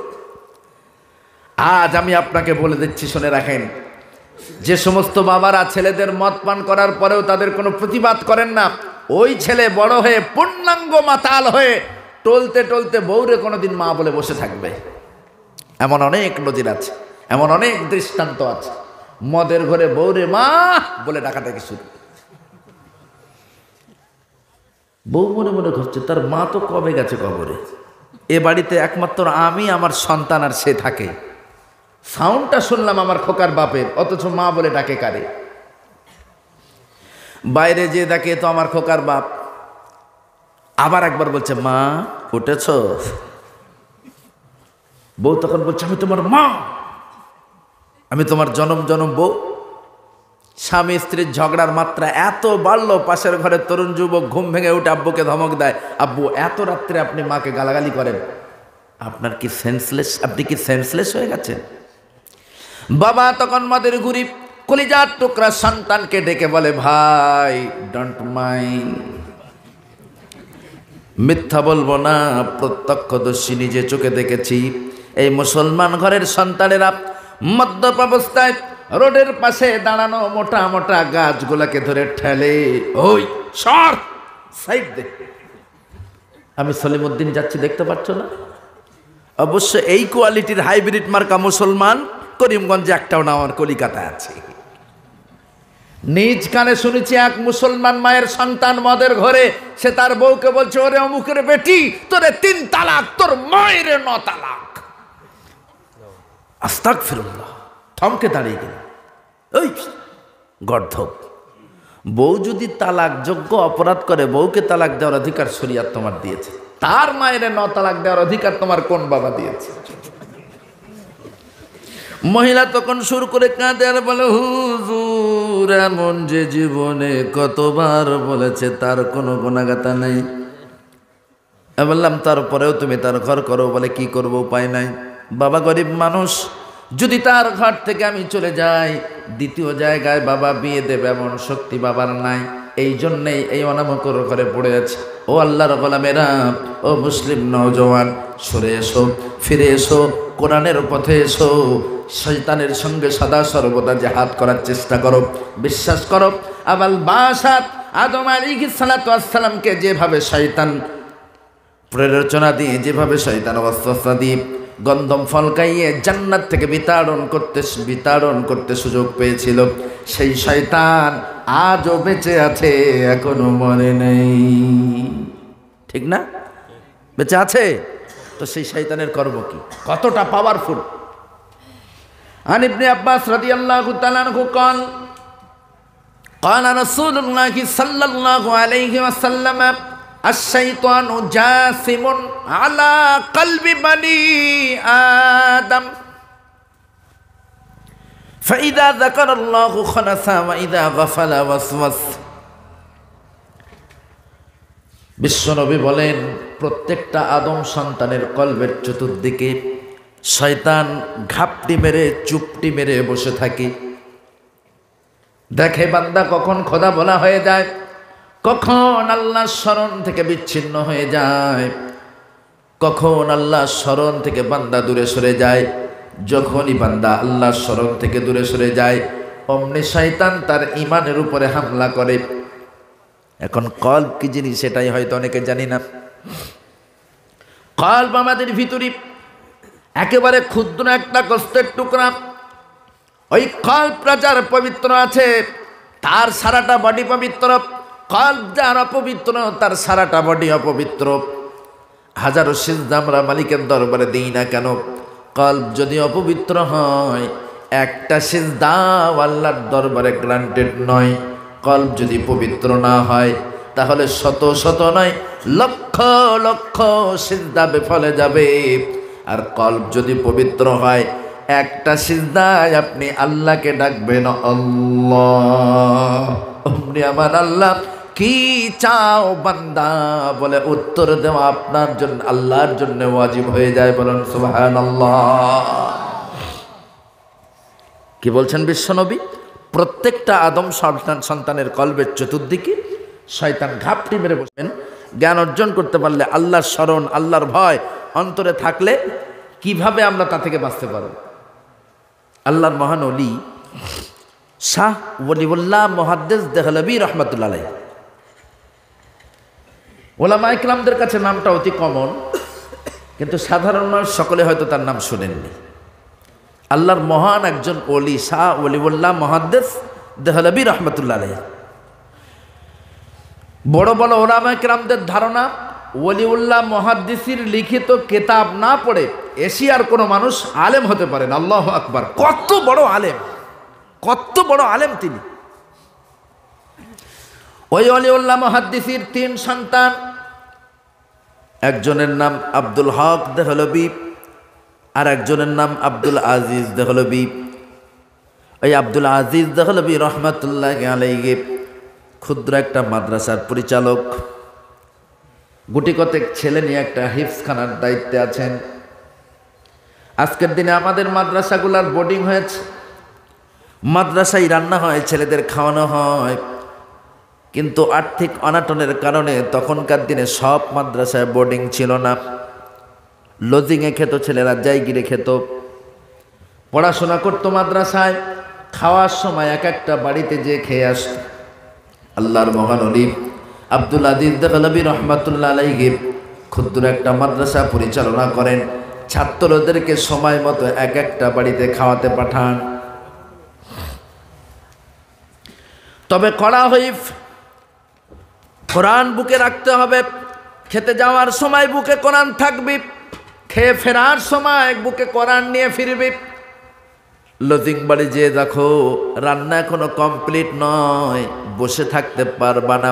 আজ আমি আপনাকে বলে দিচ্ছি, শুনে রাখেন, যে সমস্ত বাবারা ছেলেদের মদ পান করার পরেও তাদের কোনো প্রতিবাদ করেন না, ওই ছেলে বড় হয়ে পূর্ণাঙ্গ মাতাল হয়ে টলতে টলতে বউরে কোনোদিন মা বলে বসে থাকবে। এমন অনেক নজির আছে, এমন অনেক দৃষ্টান্ত আছে। মদের ঘরে বউরে মা বলে ডাকাডাকি শুরু, বউ মনে মনে ঘুরছে তার মা তো কবে গেছে কবরে, এ বাড়িতে একমাত্র আমি, আমার সন্তান আর সে থাকে। সাউন্ডটা শুনলাম আমার খোকার বাপের, অথচ মা বলে ডাকে কারে? বাইরে যে ডাকে তো আমার খোকার বাপ। আবার একবার বলছে মা উঠেছ, বউ তখন বলছে আমি তোমার মা, আমি তোমার জনম জনম বউ। স্বামী স্ত্রীর ঝগড়ার মাত্রা এত বাড়লো, পাশের ঘরের তরুণ যুবক ঘুম ভেঙে উঠে আব্বুকে ধমক দেয়, আব্বু এত রাত্রে আপনি মাকে গালাগালি করেন, আপনার কি সেন্সলেস, আপনি কি সেন্সলেস হয়ে গেছেন? বাবা তখন মদের ঘুরি কলিজার টুকরা সন্তানকে ডেকে বলে, ভাই ডোন্ট মাইন্ড, মিথ্যা বলবো না, প্রত্যক্ষদর্শী নিজে চোখে দেখেছি। এই মুসলমান ঘরের সন্তানেরা মদ্যপ অবস্থায় রোডের পাশে দাঁড়ানো মোটা মোটা গাছগুলাকে ধরে ঠেলে, ওই সর সাইড দে, আমি সলিমউদ্দিন যাচ্ছি দেখতে পাচ্ছ না? অবশ্য এই কোয়ালিটির হাইব্রিড মার্কা মুসলমান করিমগঞ্জে একটাও না, আমার কলিকাতায় আছে। নিজ কানে শুনেছি এক মুসলমান মায়ের সন্তান মদের ঘরে, সে তার বউকে বলছে, ওরে অমুকের বেটি, তোরে 3 তালাক, তোর মায়ের 9 তালাক। আস্তাগফিরুল্লাহ, থমকে দাঁড়িয়ে গেল, ওই গর্ধব, বউ যদি তালাক যোগ্য অপরাধ করে, বউকে তালাক দেওয়ার অধিকার শরীয়ত তোমার দিয়েছে, তার মায়ের 9 তালাক দেওয়ার অধিকার তোমার কোন বাবা দিয়েছে? মহিলা তখন শুরু করে কাঁদে আর বলে, হুজুর এমন যে জীবনে কতবার বলেছে তার কোনো গুনাহগাতা নেই। আমি বললাম তারপরেও তুমি তার ঘর করো, বলে কি করবো, উপায় নাই। বাবা গরিব মানুষ, যদি তার ঘর থেকে আমি চলে যাই, দ্বিতীয় জায়গায় বাবা বিয়ে দেবে এমন শক্তি বাবার নাই, এই জন্যেই এই অনামকর ঘরে পড়ে আছে। ও আল্লাহর গোলামেরা, ও মুসলিম নওজওয়ান, সরে এসো, ফিরে এসো, কোরআনের পথে এসো। শয়তানের সঙ্গে সদা সর্বদা জিহাদ করার চেষ্টা করো। বিশ্বাস করো, আবাল বাসাত আদম আলাইহিস সালাতু ওয়াস সালামকে যেভাবে শয়তান প্ররোচনা দিয়ে, যেভাবে শয়তান ওয়াসওয়াসা দিয়ে গন্ধম ফল খাইয়ে জান্নাত থেকে বিতাড়ন করতে সুযোগ পেয়েছিল, সেই শয়তান আজও বেঁচে আছে, এখনো মরে নেই। ঠিক না? বেঁচে আছে তো সেই শয়তানের কর্ম কি, কতটা পাওয়ারফুল। আন ইবনে আব্বাস রাদিয়াল্লাহু তাআলা আনহু قال قال رسول الله صلى الله عليه وسلم الشيطان جاثم على قلب بني آدم فإذا ذكر الله خنث وإذا غفل وسوس। বিশ্বনবী বলেন, প্রত্যেকটা আদম সন্তানের কলবের চতুর্দিকে শয়তান ঘাপটি মেরে চুপটি মেরে বসে থাকে। দেখে বান্দা কখন খোদা বলা হয়ে যায়, কখন আল্লাহর স্মরণ থেকে বিচ্ছিন্ন হয়ে যায়, কখন আল্লাহর স্মরণ থেকে বান্দা দূরে সরে যায়। যখনই বান্দা আল্লাহর স্মরণ থেকে দূরে সরে যায়, অমনি শয়তান তার ঈমানের উপরে হামলা করে। এখন কলব কি জিনিস সেটাই হয়তো অনেকে জানি না। কলব আমাদের ভিতরে একেবারে ক্ষুদ্র একটা গোস্তের টুকরা। ওই কলবটা যার পবিত্র আছে তার সারাটা বডি পবিত্র, কলব যার অপবিত্র তার সারাটা বডি অপবিত্র। হাজারো সিজদা আমরা মালিকের দরবারে দিই না কেন, কলব যদি অপবিত্র হয় একটা সিজদাও আল্লাহর দরবারে গ্রান্টেড নয়। কলব যদি পবিত্র না হয় তাহলে শত শত নয় লক্ষ লক্ষ সিজদা বেফলে যাবে। আর কলব যদি পবিত্র হয় একটা সিজদায় আপনি আল্লাহকে ডাকবেন আল্লাহ, অমনি আমার আল্লাহ কি চাও বান্দা বলে উত্তর দেওয়া আপনার জন্য, আল্লাহর জন্য ওয়াজিব হয়ে যায়। বলেন সুবহানাল্লাহ। কি বলছেন বিশ্বনবী? প্রত্যেকটা আদম সন্তানের কলবের চতুর্দিকে শয়তান ঘাপটি মেরে বসবেন। জ্ঞান অর্জন করতে পারলে, আল্লাহর স্মরণ আল্লাহর ভয় অন্তরে থাকলে কিভাবে আমরা তা থেকে বাঁচতে পারব? আল্লাহর মহান ওলি শাহ ওলিউল্লাহ মুহাদ্দিস দেহলভী রহমাতুল্লাহ আলাইহি, ওলামা ইকরামদের কাছে নামটা অতি কমন, কিন্তু সাধারণ মানুষ সকলে হয়তো তার নাম শুনেননি। আল্লাহর মহান একজন ওলি শাহ ওলিউল্লাহ মুহাদ্দিস দেহলভী রহমাতুল্লাহ আলাইহি। বড় বড় ওলামা ইকরামদের ধারণা, ওলিউল্লাহ মুহাদ্দিসের লিখিত কিতাব না পড়ে এশিয়ার কোনো মানুষ আলেম হতে পারেন। আল্লাহু আকবার! কত বড় আলেম, কত বড় আলেম তিনি। ওই ওলিউল্লাহ মুহাদ্দিসের 3 সন্তান, একজনের নাম আব্দুল হক দেহলভী, আর একজনের নাম আব্দুল আজিজ দেহলভী। ওই আব্দুল আজিজ দেহলভী রহমাতুল্লাহি আলাইহি ক্ষুদ্র একটা মাদ্রাসার পরিচালক, গুটি কতেক ছেলে নিয়ে একটা হিফজখানার দায়িত্বে আছেন। আজকের দিনে আমাদের মাদ্রাসাগুলার বোর্ডিং হয়েছে, মাদ্রাসায় রান্না হয়, ছেলেদের খাওয়ানো হয়, কিন্তু আর্থিক অনাটনের কারণে তখনকার দিনে সব মাদ্রাসায় বোর্ডিং ছিল না। লজিংয়ে খেত ছেলেরা, জায়গিরে খেত, পড়াশোনা করতো মাদ্রাসায়, খাওয়ার সময় এক একটা বাড়িতে যেয়ে খেয়ে আসত। আল্লাহর মহান ওলি আব্দুল আজিজ দেহলভী রহমাতুল্লাহ আলাইহি ক্ষুদ্র একটা মাদ্রাসা পরিচালনা করেন। ছাত্রদেরকে সময় মতো এক একটা বাড়িতে খাওয়াতে পাঠান। তবে কড়া হইফ, কোরআন বুকে রাখতে হবে। খেতে যাওয়ার সময় বুকে কোরআন থাকবে, খেয়ে ফেরার সময় বুকে কোরআন নিয়ে ফিরবে। লজিং বাড়ি যেয়ে দেখো রান্না এখনো কমপ্লিট নয়, বসে থাকতে পারবা না,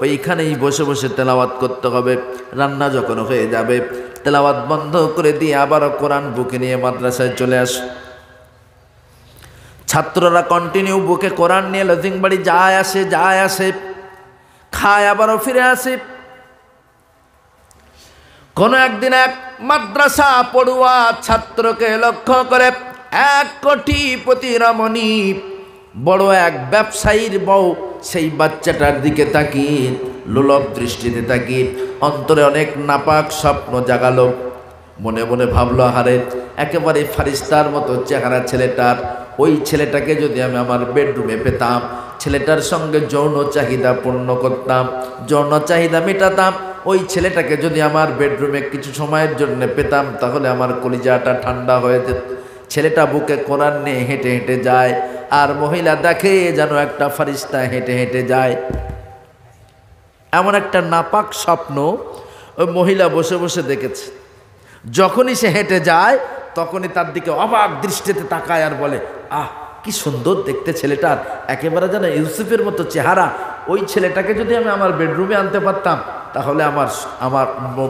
ওইখানেই বসে বসে তেলাওয়াত করতে হবে। রান্না যখন হয়ে যাবে তেলাওয়াত বন্ধ করে দিয়ে আবারও কোরআন বুকে নিয়ে মাদ্রাসায় চলে আস। ছাত্ররা কন্টিনিউ বুকে কোরআন নিয়ে লজিং বাড়ি যায় আসে, খায় আবারও ফিরে আসে। কোনো একদিন এক মাদ্রাসা পড়ুয়া ছাত্রকে লক্ষ্য করে এক কোটিপতি রমণী বড় এক ব্যবসায়ীর বউ সেই বাচ্চাটার দিকে তাকিয়ে লোলক দৃষ্টিতে তাকিয়ে অন্তরে অনেক নাপাক স্বপ্ন জাগালো। মনে মনে ভাবলো, হারে একেবারে ফারিস্তার মতো চেহারা ছেলেটার, ওই ছেলেটাকে যদি আমি আমার বেডরুমে পেতাম, ছেলেটার সঙ্গে যৌন চাহিদা পূর্ণ করতাম, যৌন চাহিদা মেটাতাম, ওই ছেলেটাকে যদি আমার বেডরুমে কিছু সময়ের জন্য পেতাম, তাহলে আমার কলিজাটা ঠান্ডা হয়ে যেত। ছেলেটা বুকে কোরআন নিয়ে হেঁটে হেঁটে যায়, আর মহিলা দেখে যেন একটা ফারিস্তা হেঁটে হেঁটে যায়। এমন একটা নাপাক স্বপ্ন ওই মহিলা বসে বসে দেখেছে। যখনই সে হেঁটে যায়, তখনই তার দিকে অবাক দৃষ্টিতে তাকায় আর বলে, আহ কি সুন্দর দেখতে ছেলেটার, একেবারে যেন ইউসুফের মতো চেহারা। ওই ছেলেটাকে যদি আমি আমার বেডরুমে আনতে পারতাম, তাহলে আমার আমার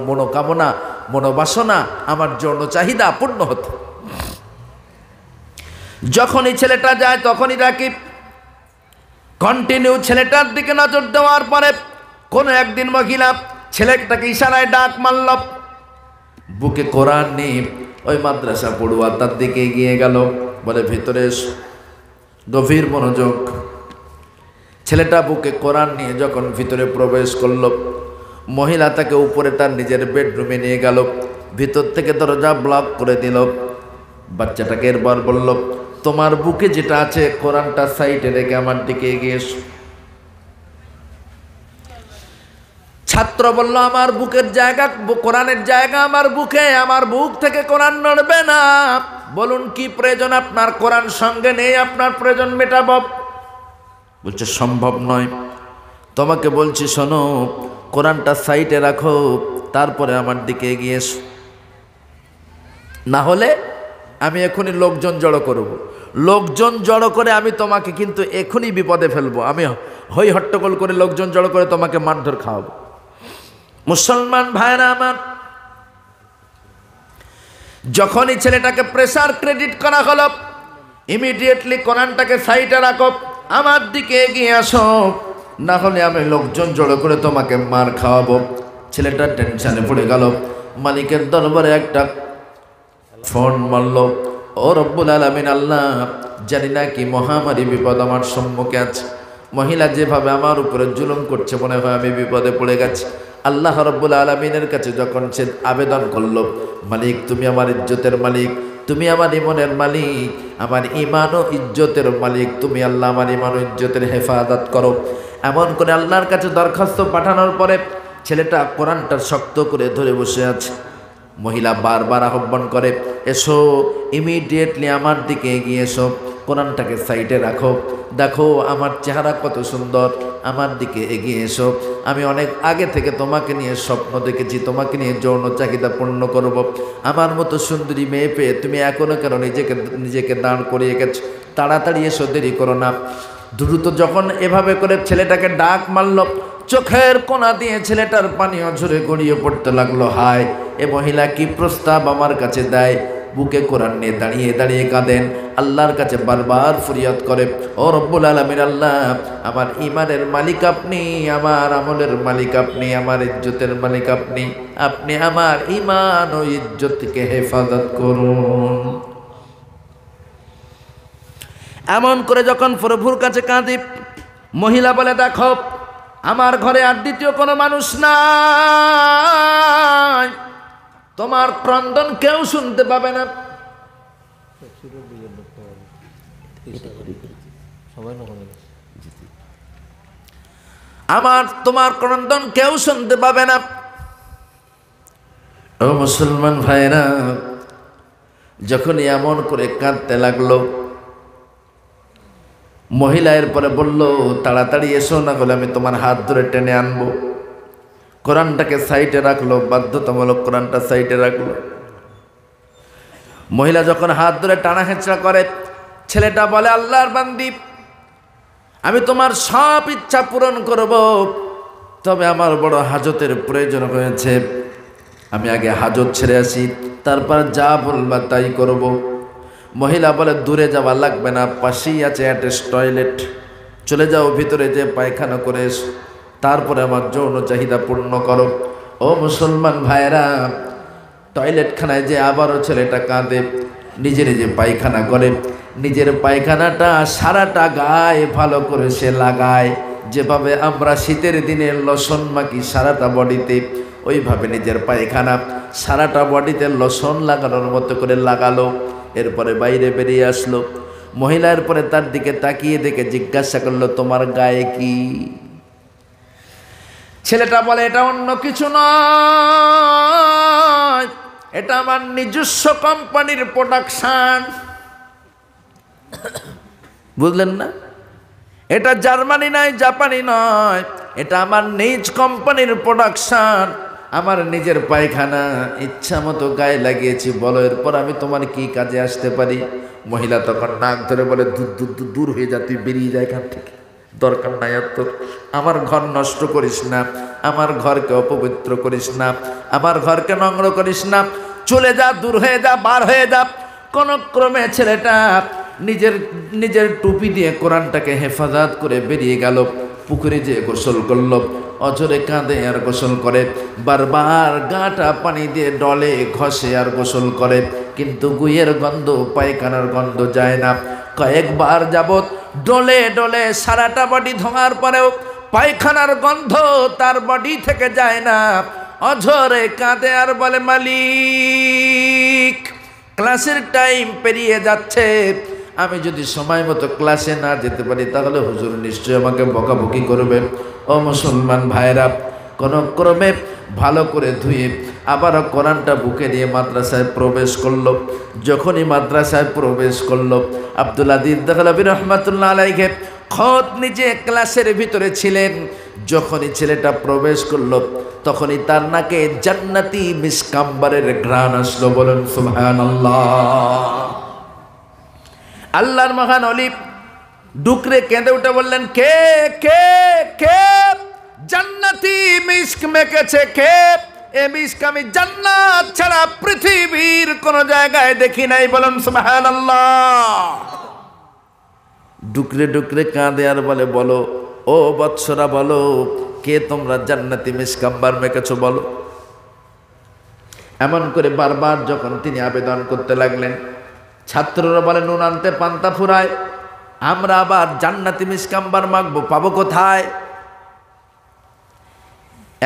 মনোকামনা, মনোবাসনা, আমার যৌন চাহিদা পূর্ণ হতো। যখনই ছেলেটা যায়, তখনই রাকিব কন্টিনিউ ছেলেটার দিকে নজর দেওয়ার পরে কোনো একদিন মহিলা ছেলেটাকে ইশারায় ডাক মারল। বুকে কোরআন নিয়ে ওই মাদ্রাসা পড়ুয়া তার দিকে এগিয়ে গেল, বলে ভিতরে এসো। গভীর মনোযোগ। ছেলেটা বুকে কোরআন নিয়ে যখন ভিতরে প্রবেশ করল, মহিলা তাকে উপরে তার নিজের বেডরুমে নিয়ে গেল, ভিতর থেকে দরজা ব্লক করে দিল। বাচ্চাটাকে এরবার বলল, তোমার বুকে যেটা আছে কোরআনটা সাইডে রেখে আমার দিকে এগিয়ে এসো। ছাত্র বলল, আমার বুকের জায়গা, কোরআনের জায়গা আমার বুকে, আমার বুক থেকে কোরআন নড়বে না। বলুন কি প্রয়োজন আপনার? কোরআন সঙ্গে নেই, আপনার প্রয়োজন মেটাবো। বলছে সম্ভব নয়। তোমাকে বলছি শোনো, কোরআনটা সাইডে রাখো, তারপরে আমার দিকে এগিয়ে এসো, না হলে আমি এখনই লোকজন জড়ো করব। লোকজন জড়ো করে আমি তোমাকে কিন্তু এখনই বিপদে ফেলবো। আমি হই হট্টগোল করে লোকজন জড়ো করে তোমাকে মারধর খাওয়াবো। মুসলমান ভাইরা আমার, যখনই ছেলেটাকে প্রেসার ক্রেডিট করা হলো, ইমিডিয়েটলি কোরআনটাকে সাইডে রাখো, আমার দিকে এগিয়ে আসো, না হলে আমি লোকজন জড়ো করে তোমাকে মার খাওয়াবো। ছেলেটা টেনশনে পড়ে গেল, মালিকের দরবারে একটা ফোন মারল, ও রব্বুল আলামিন, আল্লাহ জানি না কি মহামারী বিপদ আমার সম্মুখে আছে, মহিলা যেভাবে আমার উপরে জুলুম করছে, মনে হয় আমি বিপদে পড়ে গেছি। আল্লাহ রব্বুল আলামিনের কাছে যখন সে আবেদন করল, মালিক তুমি আমার ইজ্জতের মালিক, তুমি আমার ইমানের মালিক, আমার ইমান ও ইজ্জতের মালিক, তুমি আল্লাহ আমার ইমান ও ইজ্জতের হেফাজত করো। এমন করে আল্লাহর কাছে দরখাস্ত পাঠানোর পরে ছেলেটা কোরআনটা শক্ত করে ধরে বসে আছে। মহিলা বারবার আহ্বান করে, এসো, ইমিডিয়েটলি আমার দিকে এগিয়ে এসো, কোরআনটাকে সাইডে রাখো, দেখো আমার চেহারা কত সুন্দর, আমার দিকে এগিয়ে এসো। আমি অনেক আগে থেকে তোমাকে নিয়ে স্বপ্ন দেখেছি, তোমাকে নিয়ে যৌন চাহিদা পূর্ণ করব। আমার মতো সুন্দরী মেয়ে পেয়ে তুমি এখনো কেন নিজেকে দাঁড় করিয়ে গেছো? তাড়াতাড়ি এসো, দেরি করো না। দ্রুত যখন এভাবে করে ছেলেটাকে ডাক মারল, চোখের কোনা দিয়ে ছেলেটার পানিও ঝরে গড়িয়ে পড়তে লাগলো। হায়, এ মহিলা কি প্রস্তাব আমার কাছে দেয়! বুকে কোরআন নিয়ে দাঁড়িয়ে দাঁড়িয়ে কাঁদেন, আল্লাহর কাছে বারবার ফরিয়াদ করে, ও রব্বুল আলামিন, আল্লাহ আমার ইমানের মালিক আপনি, আমার আমলের মালিক আপনি, আমার ইজ্জতের মালিক আপনি, আপনি আমার ইমান ও ইজ্জতকে হেফাজত করুন। এমন করে যখন প্রভুর কাছে কাঁদি, মহিলা বলে, দেখো আমার ঘরে আর দ্বিতীয় কোনো মানুষ নাই, তোমার ক্রন্দন কেউ শুনতে পাবে না। তোমার ক্রন্দন কেউ শুনতে পাবে না। ও মুসলমান ভাইরা, যখনই এমন করে কাঁদতে লাগলো, মহিলা এরপরে বলল, তাড়াতাড়ি এসো, না হলে আমি তোমার হাত ধরে টেনে আনবো। কোরআনটাকে সাইডে রাখলো, বাধ্যতামূলক কোরআনটা সাইডে রাখলো। মহিলা যখন হাত ধরে টানা হেঁচড়া করে, ছেলেটা বলে, আল্লাহর বান্দি, আমি তোমার সব ইচ্ছা পূরণ করব, তবে আমার বড় হাজতের প্রয়োজন হয়েছে, আমি আগে হাজত ছেড়ে আসি, তারপর যা বলবা তাই করব। মহিলা বলে, দূরে যাওয়া লাগবে না, পাশেই আছে অ্যাটাচ টয়লেট, চলে যাও ভিতরে, যে পায়খানা করে এসো, তারপরে আমার যৌন চাহিদা পূর্ণ করো। ও মুসলমান ভাইরা, টয়লেটখানায় যে আবারও ছেলেটা কাঁদে, নিজে নিজে পায়খানা করে, নিজের পায়খানাটা সারাটা গায়ে ভালো করে সে লাগায়, যেভাবে আমরা শীতের দিনে লোশন মাখি সারাটা বডিতে, ওইভাবে নিজের পায়খানা সারাটা বডিতে লোশন লাগানোর মতো করে লাগালো। এরপরে বাইরে বেরিয়ে আসলো। মহিলার পরে তার দিকে তাকিয়ে দেখে জিজ্ঞাসা করলো, তোমার গায়ে কি? ছেলেটা বলে, এটা অন্য কিছু নয়, এটা আমার নিজস্ব কোম্পানির প্রোডাকশন। বুঝলেন না? এটা জার্মানি নয়, জাপানি নয়, এটা আমার নিজ কোম্পানির প্রোডাকশন, আমার নিজের পায়খানা, ইচ্ছা মতো গায়ে লাগিয়েছি। বলো এরপর আমি তোমার কি কাজে আসতে পারি? মহিলা তখন নাক ধরে বলে, দূর হয়ে যা, তুই বেরিয়ে যা এখান থেকে, দরকার নাই আর তোর। আমার ঘর নষ্ট করিস না, আমার ঘরকে অপবিত্র করিস না, আমার ঘরকে নোংরা করিস না, চলে যা, দূর হয়ে যা, বার হয়ে যা। কোন ক্রমে ছেলেটা নিজের টুপি দিয়ে কোরআনটাকে হেফাজত করে বেরিয়ে গেল। পুকুরে যেয়ে গোসল করলো, অজরে কাঁদে আর গোসল করে, বারবার গাটা পানি দিয়ে ডলে ঘষে আর গোসল করে, কিন্তু গুইয়ের গন্ধ, পায়খানার গন্ধ যায় না। কয়েকবার যাবত ডলে ডলে সারাটা বডি ধোঁয়ার পরেও পায়খানার গন্ধ তার বডি থেকে যায় না। অঝরে কাঁদে আর বলে, মালিক, ক্লাসের টাইম পেরিয়ে যাচ্ছে, আমি যদি সময় মতো ক্লাসে না যেতে পারি তাহলে হুজুর নিশ্চয়ই আমাকে বকাবকি করবে। ও মুসলমান ভাইরা, কোন ক্রমে ভালো করে ধুয়ে আবারও কোরআনটা বুকে নিয়ে মাদ্রাসায় প্রবেশ করলো। যখনই মাদ্রাসায় প্রবেশ করলো, আব্দুল আদিল দেহলভী রহমাতুল্লাহ আলাইহি খোদ নিজে ক্লাসের ভিতরে ছিলেন। যখনই ছেলেটা প্রবেশ করলো, তখনই তার নাকে জান্নাতি মিসকাম্বারের ঘ্রাণ আসলো। বলেন সুবহানাল্লাহ। আল্লাহর মহান ওলি ডুকরে কেঁদে উঠে বললেন, কে কে কে জান্নাতি মিস্ক মেখেছে? কে? এ মিস্ক আমি জান্নাত ছাড়া পৃথিবীর কোন জায়গায় দেখি নাই। বলেন সুবহানাল্লাহ। ডুকরে ডুকরে কাঁদে আর বলে, বলো ও বৎসরা, বলো কে তোমরা জান্নাতি মিসকাম্বার মেখেছো, বলো। এমন করে বারবার যখন তিনি আবেদন করতে লাগলেন, ছাত্ররা বলে, নুন আনতে পান্তা ফুরায়, আমরা আবার জান্নাতি মিসকাম্বার মাখবো, পাবো কোথায়?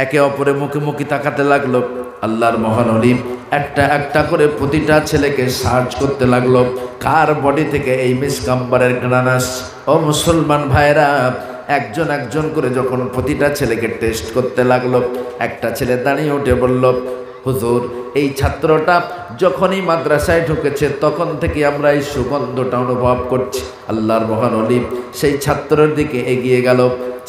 একে অপরে মুখোমুখি তাকাতে লাগলো। আল্লাহর মহান ওলি একটা একটা করে প্রতিটা ছেলেকে সার্চ করতে লাগলো, কার বডি থেকে এই মিসকাম্বারের ঘ্রাণ আসছে। ও মুসলমান ভাইরা, একজন একজন করে যখন প্রতিটা ছেলেকে টেস্ট করতে লাগলো, একটা ছেলে দাঁড়িয়ে উঠে বলল, হুজুর, এই ছাত্রটা যখনই মাদ্রাসায় ঢুকেছে তখন থেকে আমরা এই সুগন্ধটা অনুভব করছি। আল্লাহর মহান ওলি সেই ছাত্রের দিকে এগিয়ে গেল।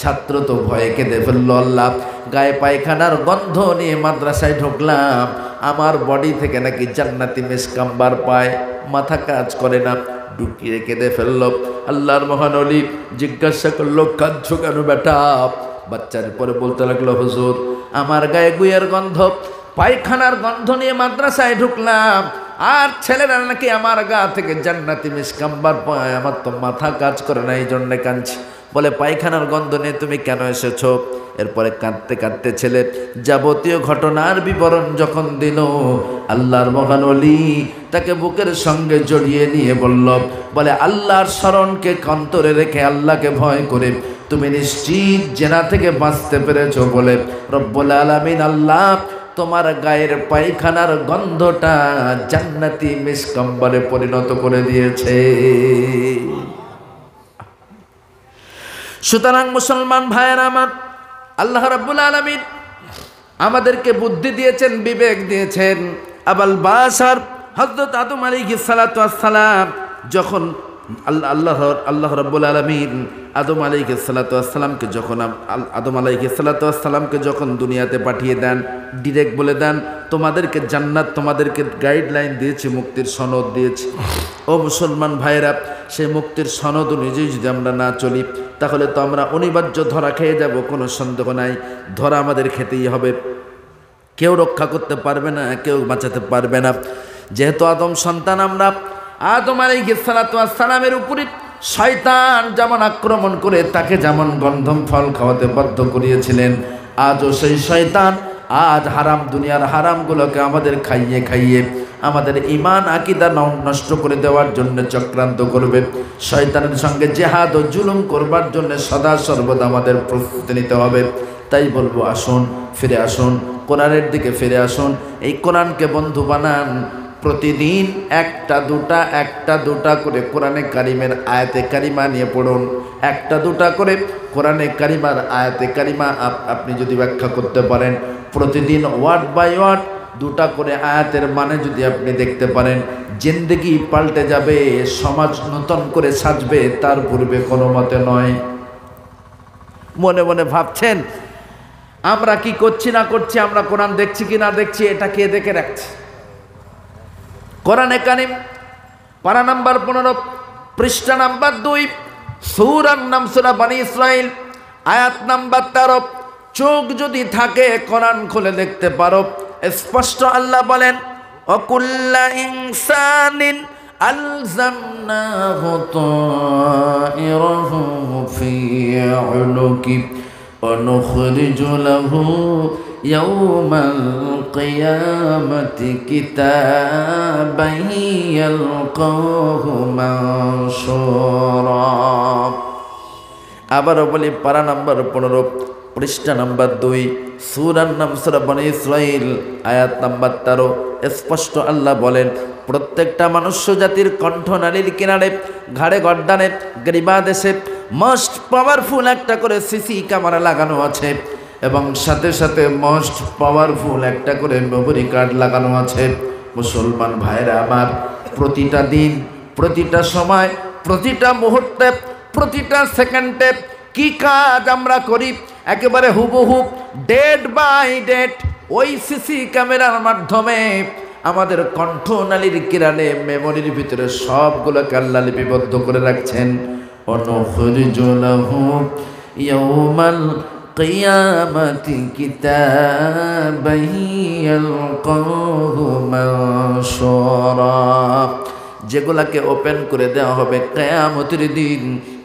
ছাত্র তো ভয়ে কেঁদে ফেললো, আল্লাহ, গায়ে পায়খানার গন্ধ নিয়ে মাদ্রাসায় ঢুকলাম, আমার বডি থেকে নাকি জান্নাতি মিসকাম্বার পায়, মাথা কাজ করে না। ঢুকিয়ে কেঁদে ফেললো। আল্লাহর মহান ওলি জিজ্ঞাসা করলো, কাঁদছো কেন বেটা? বাচ্চার পরে বলতে লাগলো, হুজুর, আমার গায়ে গুয়ের গন্ধ, পায়খানার গন্ধ নিয়ে মাদ্রাসায় ঢুকলাম, আর ছেলেরা নাকি আমার গা থেকে জান্নাতি মিসকাম্বার পায়, আমার তো মাথা কাজ করে না, এই জন্যে কাঁদছি। বলে, পায়খানার গন্ধ নিয়ে তুমি কেন এসেছো? এরপরে কাঁদতে কাঁদতে ছেলে যাবতীয় ঘটনার বিবরণ যখন দিল, আল্লাহর মহান ওলি তাকে বুকের সঙ্গে জড়িয়ে নিয়ে বলে, আল্লাহর স্মরণকে অন্তরে রেখে আল্লাহকে ভয় করে তুমি নিশ্চিত জেনা থেকে বাঁচতে পেরেছো বলে রব্বুল আলামিন আল্লাহ তোমার গায়ের পায়খানার গন্ধটা জান্নাতি মিসকাম্বারে পরিণত করে দিয়েছে। সুতরাং মুসলমান ভাইয়েরা আমার, আল্লাহ রাব্বুল আলামিন আমাদেরকে বুদ্ধি দিয়েছেন, বিবেক দিয়েছেন। আবাল বাসার হযরত আদম আলাইহিস সালাতু ওয়াস সালাম যখন আল্লাহ রাব্বুল আলামিন আদম আলাইহিস সালাতু ওয়াস সালামকে যখন আদম আলাইহিস সালাতু ওয়াস সালামকে যখন দুনিয়াতে পাঠিয়ে দেন, ডিরেক্ট বলে দেন, তোমাদেরকে জান্নাত, তোমাদেরকে গাইডলাইন দিয়েছে, মুক্তির সনদ দিয়েছে। ও মুসলমান ভাইরা, সেই মুক্তির সনদ অনুযায়ী যদি আমরা না চলি তাহলে তো আমরা অনিবার্য ধরা খেয়ে যাব, কোনো সন্দেহ নাই। ধরা আমাদের খেতেই হবে, কেউ রক্ষা করতে পারবে না, কেউ বাঁচাতে পারবে না। যেহেতু আদম সন্তান আমরা, আদম আলাইহিস সালাতু ওয়াস সালামের উপরে শয়তান যেমন আক্রমণ করে তাকে যেমন গন্ধম ফল খাওয়াতে বাধ্য করিয়েছিলেন, আজও সেই শয়তান আজ হারাম, দুনিয়ার হারামগুলোকে আমাদের খাইয়ে খাইয়ে আমাদের ঈমান আকীদা নষ্ট করে দেওয়ার জন্য চক্রান্ত করবে, শয়তানের সঙ্গে জিহাদ ও জুলুম করবার জন্য সদা সর্বদা আমাদের প্রস্তুতি নিতে হবে। তাই বলবো, আসুন, ফিরে আসুন, কোরআনের দিকে ফিরে আসুন। এই কোরআনকে বন্ধু বানান। প্রতিদিন একটা দুটা করে কোরআনে কারিমের আয়াতে কারিমা নিয়ে পড়ুন। একটা দুটা করে কোরআনে কারিমার আয়াতে কারিমা আপনি যদি ব্যাখ্যা করতে পারেন, প্রতিদিন ওয়ার্ড বাই ওয়ার্ড দুটা করে আয়াতের মানে যদি আপনি দেখতে পারেন, জিন্দেগি পাল্টে যাবে, সমাজ নতুন করে সাজবে, তার পূর্বে কোনো মতে নয়। মনে মনে ভাবছেন আমরা কি করছি না করছি, আমরা কোরআন দেখছি কি না দেখছি, এটা কে দেখে রাখছে? কোরআনে কারিম পারা নাম্বার 15, পৃষ্ঠা নাম্বার 2, সূরার নাম সূরা বনী ইসরাইল, আয়াত নাম্বার 13। চোখ যদি থাকে কোরআন খুলে দেখতে পারো, স্পষ্ট আল্লাহ বলেন, অকুল্লা ইনসানিন আলজামনাহু তাইরাহু ফি উনুকি ونخرج له يوم القيامة كتابا يلقاه منشورا। আবারও বলি, পারা নাম্বার 15, পৃষ্ঠা নাম্বার 2, সূরার নাম সূরা বনী ইসরাইল, আয়াত নাম্বার 13। স্পষ্ট আল্লাহ বলেন, প্রত্যেকটা মনুষ্য জাতির কণ্ঠনালীর কিনারে, ঘাড়ে গর্দানে, গ্রীবা দেশে মোস্ট পাওয়ারফুল একটা করে সিসি ক্যামেরা লাগানো আছে, এবং সাথে সাথে মোস্ট পাওয়ারফুল একটা করে মেমোরি কার্ড লাগানো আছে। মুসলমান ভাইরা আমার, প্রতিটা দিন, প্রতিটা সময়, প্রতিটা মুহূর্তে, প্রতিটা সেকেন্ডে কি কাজ আমরা করি, একেবারে হুবহু ডেট বাই ডেট ওই সিসি ক্যামেরার মাধ্যমে আমাদের কণ্ঠনালীর কিরানে মেমোরির ভিতরে সবগুলোকে আল্লাহ লিপিবদ্ধ করে রাখছেন। অনুখরিজু লাহু ইয়াউমাল কিয়ামাতি কিতাবান ইয়ালকাহু মানশুরা, যেগুলাকে ওপেন করে দেওয়া হবে কিয়ামতের দিন,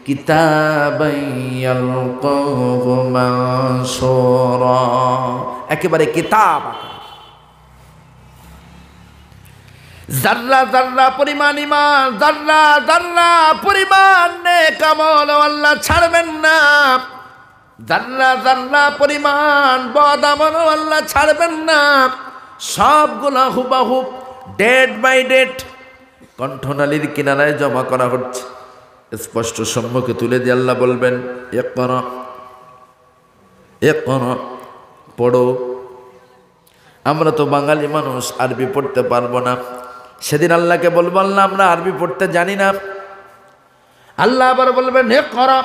কিতাবান ইয়ালকাহু মানশুরা, একেবারে কিতাব। জাররা জাররা পরিমাণ ঈমান, জাররা জাররা পরিমাণ নেক আমল আল্লাহ ছাড়বেন না, জাররা জাররা পরিমাণ বদ আমল আল্লাহ ছাড়বেন না। সবগুলো হুবহু ডেট বাই ডেট কণ্ঠনালীর কিনারায় জমা করা হচ্ছে। স্পষ্ট সম্মুখে তুলে দিয়ে আল্লাহ বলবেন, ইকরা ইকরা, পড়ো। আমরা তো বাঙালি মানুষ, আরবি পড়তে পারবো না। সেদিন আল্লাহকে বলবো, আল্লাহ আমরা আরবি পড়তে জানি না। আল্লাহ আবার বলবেন, হে করা,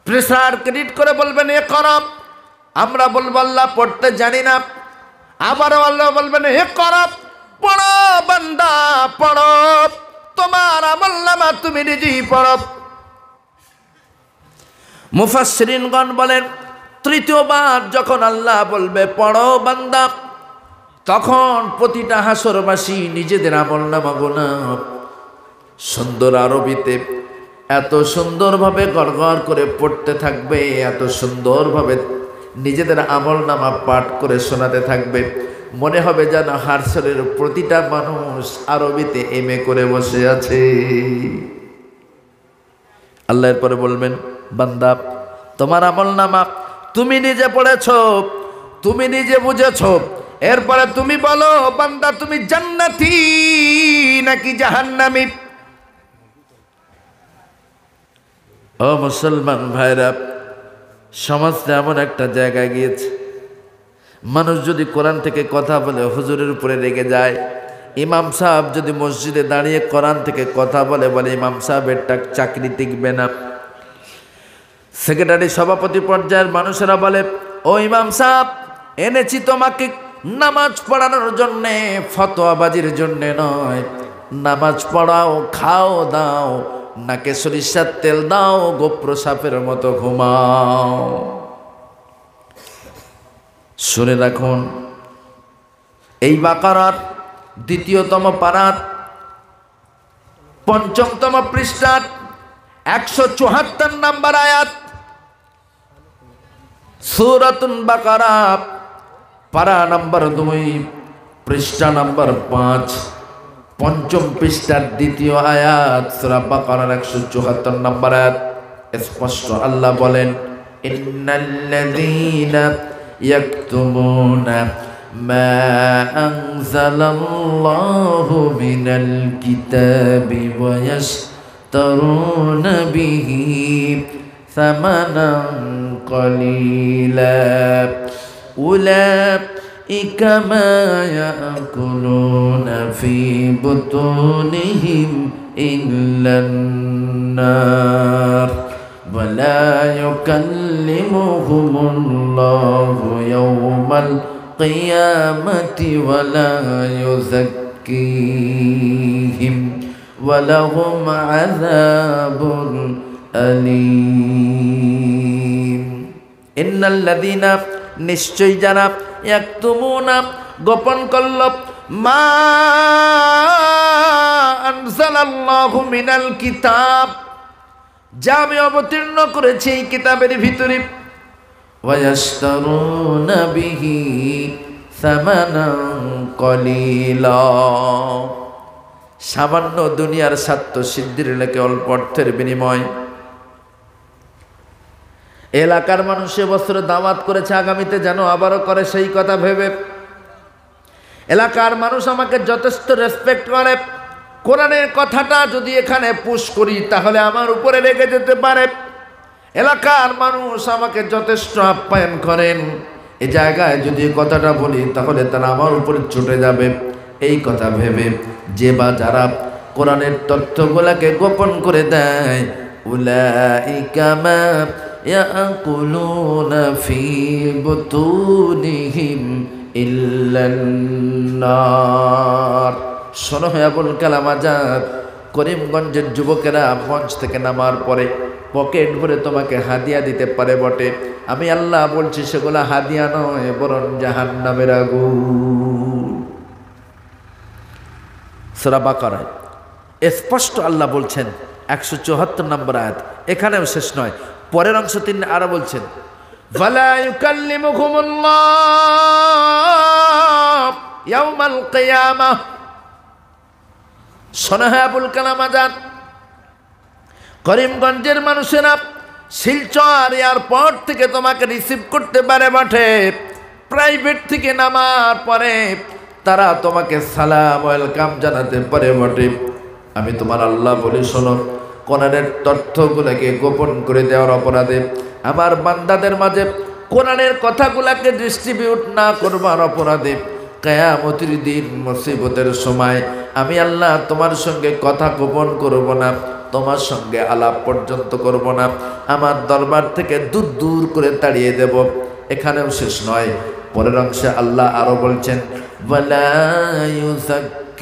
প্রেসার ক্রেডিট করে বলবেন, হে করা। আমরা বলবো, আল্লাহ পড়তে জানি না। আবারও আল্লাহ বলবেন, হে করা, পড়ো বান্দা পড়ো, তোমার আমলনামা তুমি নিজেই পড়ো। মুফাসসিরিনগণ বলেন, তৃতীয়বার যখন আল্লাহ বলবে পড়ো বান্দা, তখন প্রতিটা হাসরবাসী নিজেদের আমলনামা গোনা সুন্দর আরবিতে এত সুন্দরভাবে গড়গড় করে পড়তে থাকবে, এত সুন্দরভাবে নিজেদের আমলনামা পাঠ করে শোনাতে থাকবে, মনে হবে যেন হাসরের প্রতিটা মানুষ আরবিতে এমএ করে বসে আছে। আল্লাহ এরপরে বলবেন, বান্দা তোমার আমলনামা তুমি নিজে পড়েছ, তুমি নিজে বুঝেছ, এরপরে তুমি বলো বান্দা তুমি জান্নাতি নাকি জাহান্নামী। ও মুসলমান ভাইরা, সমাজটা এমন একটা জায়গায় গিয়েছে, মানুষ যদি কোরআন থেকে কথা বলে হুজুরের উপরে রেগে যায়। ইমাম সাহেব যদি মসজিদে দাঁড়িয়ে কোরআন থেকে কথা বলে, বলে ইমাম সাহেবের চাকরি টিকবে না। সেক্রেটারি সভাপতি পর্যায়ের মানুষেরা বলে, ও ইমাম সাহেব, এনেছি তোমাকে নামাজ পড়ানোর জন্যে, ফতোয়াবাজির জন্যে নয়। নামাজ পড়াও, খাও, দাও, নাকে সরিষার তেল দাও, গোপ্র সাপের মতো ঘুমাও। শুনে রাখুন, এই বাকারার ২তম পারার ৫তম পৃষ্ঠার ১৭৪ নম্বর আয়াত, সূরাতুল বাকারা পারা নাম্বার ২, পৃষ্ঠা নাম্বার 5, পঞ্চম পৃষ্ঠার দ্বিতীয় আয়াত, সূরা বাকারার 174 নম্বর আয়াত। স্পষ্ট আল্লাহ বলেন, ইন্নাল্লাযীনা ইয়াকতুমুনা মা আনজালাল্লাহু মিনাল কিতাবি ওয়া ইয়াশতারুনা বিহি সামানান কলিলা উলাইকা মা ইয়াকুলুনা ফি বুতুনিহিম ইল্লান নার ওয়া লা ইউকাল্লিমুহুমুল্লাহু ইয়াওমাল কিয়ামাতি ওয়া লা ইউযাক্কিহিম ওয়া লাহুম আযাবুন আলীম। ইন্নাল্লাযীনা, নিশ্চয় যারা, ইয়াকতুমুনা, গোপন করল, মা আনজালাল্লাহু মিনাল কিতাব, যা আমি অবতীর্ণ করেছি এই কিতাবের ভিতরে, ওয়া ইয়াশতারুনা বিহি সামানান কলিলা, সামান্য দুনিয়ার স্বার্থ সিদ্ধির লেগে অল্প অর্থের বিনিময়। এলাকার মানুষ এবছরে দাওয়াত করেছে, আগামীতে যেন আবারও করে সেই কথা ভেবে। এলাকার মানুষ আমাকে যথেষ্ট রেসপেক্ট করে, কোরআনের কথাটা যদি এখানে পুশ করি তাহলে আমার উপরে রেগে যেতে পারে। এলাকার মানুষ আমাকে যথেষ্ট আপ্যায়ন করেন, এই জায়গায় যদি কথাটা বলি তাহলে তারা আমার উপরে ছুটে যাবে। এই কথা ভেবে যে বা যারা কোরআনের তথ্যগুলোকে গোপন করে দেয়, উলাইকা মা ইয়াকুলুনা ফি বুতুনিহিম ইল্লান নার। শোনো হে আবুল কালাম আজাদ, করিমগঞ্জের যুবকেরা মঞ্চ থেকে নামার পরে পকেট ভরে তোমাকে হাদিয়া দিতে পারে বটে, আমি আল্লাহ বলছি সেগুলা হাদিয়া নয়, বরং জাহান্নামের আগুন। সূরা বাকারায় স্পষ্ট আল্লাহ বলছেন, 174 নম্বর আয়াত। এখানেও শেষ নয়, পরের অংশ তিনি আরো বলছেন, ওয়ালা ইউকাল্লিমুহুমুল্লাহ ইয়াওমাল কিয়ামাহ। শোনো হে আবুল কালাম আজাদ, করিমগঞ্জের মানুষেরা শিলচর এয়ারপোর্ট থেকে তোমাকে রিসিভ করতে পারে বটে, প্রাইভেট থেকে নামার পরে তারা তোমাকে সালাম ওয়েলকাম জানাতে পারে বটে। আমি তোমার আল্লাহ বলি, শোনো, কোরআনের তথ্যগুলোকে গোপন করে দেওয়ার অপরাধে, আমার বান্দাদের মাঝে কোরআনের কথাগুলোকে ডিস্ট্রিবিউট না করবার অপরাধে, কিয়ামতের দিন মুসিবতের সময় আমি আল্লাহ তোমার সঙ্গে কথা গোপন করব না, তোমার সঙ্গে আলাপ পর্যন্ত করব না, আমার দরবার থেকে দূর দূর করে তাড়িয়ে দেব। এখানেও শেষ নয়, পরের অংশে আল্লাহ আরো বলছেন, ওয়ালা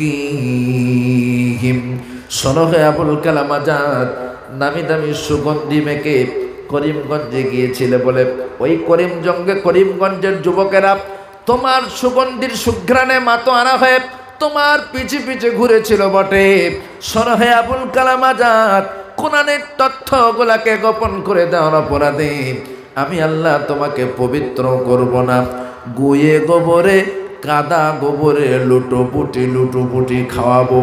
ইউযাক্কিহিম। শোনো হে আবুল কালাম আজাদ, নামি দামি সুগন্ধি মেখে করিমগঞ্জে গিয়েছিলে বলে ওই করিমগঞ্জের যুবকেরা তোমার সুগন্ধির সুঘ্রাণে মাতোয়ারা হয়ে তোমার পিছে পিছে ঘুরেছিল বটে। শোনো হে আবুল কালাম আজাদ, কোরআনের তথ্যগুলাকে গোপন করে দেওয়ার অপরাধে আমি আল্লাহ তোমাকে পবিত্র করব না, গুয়ে গোবরে কাদা গোবরে লুটোপুটি খাওয়াবো।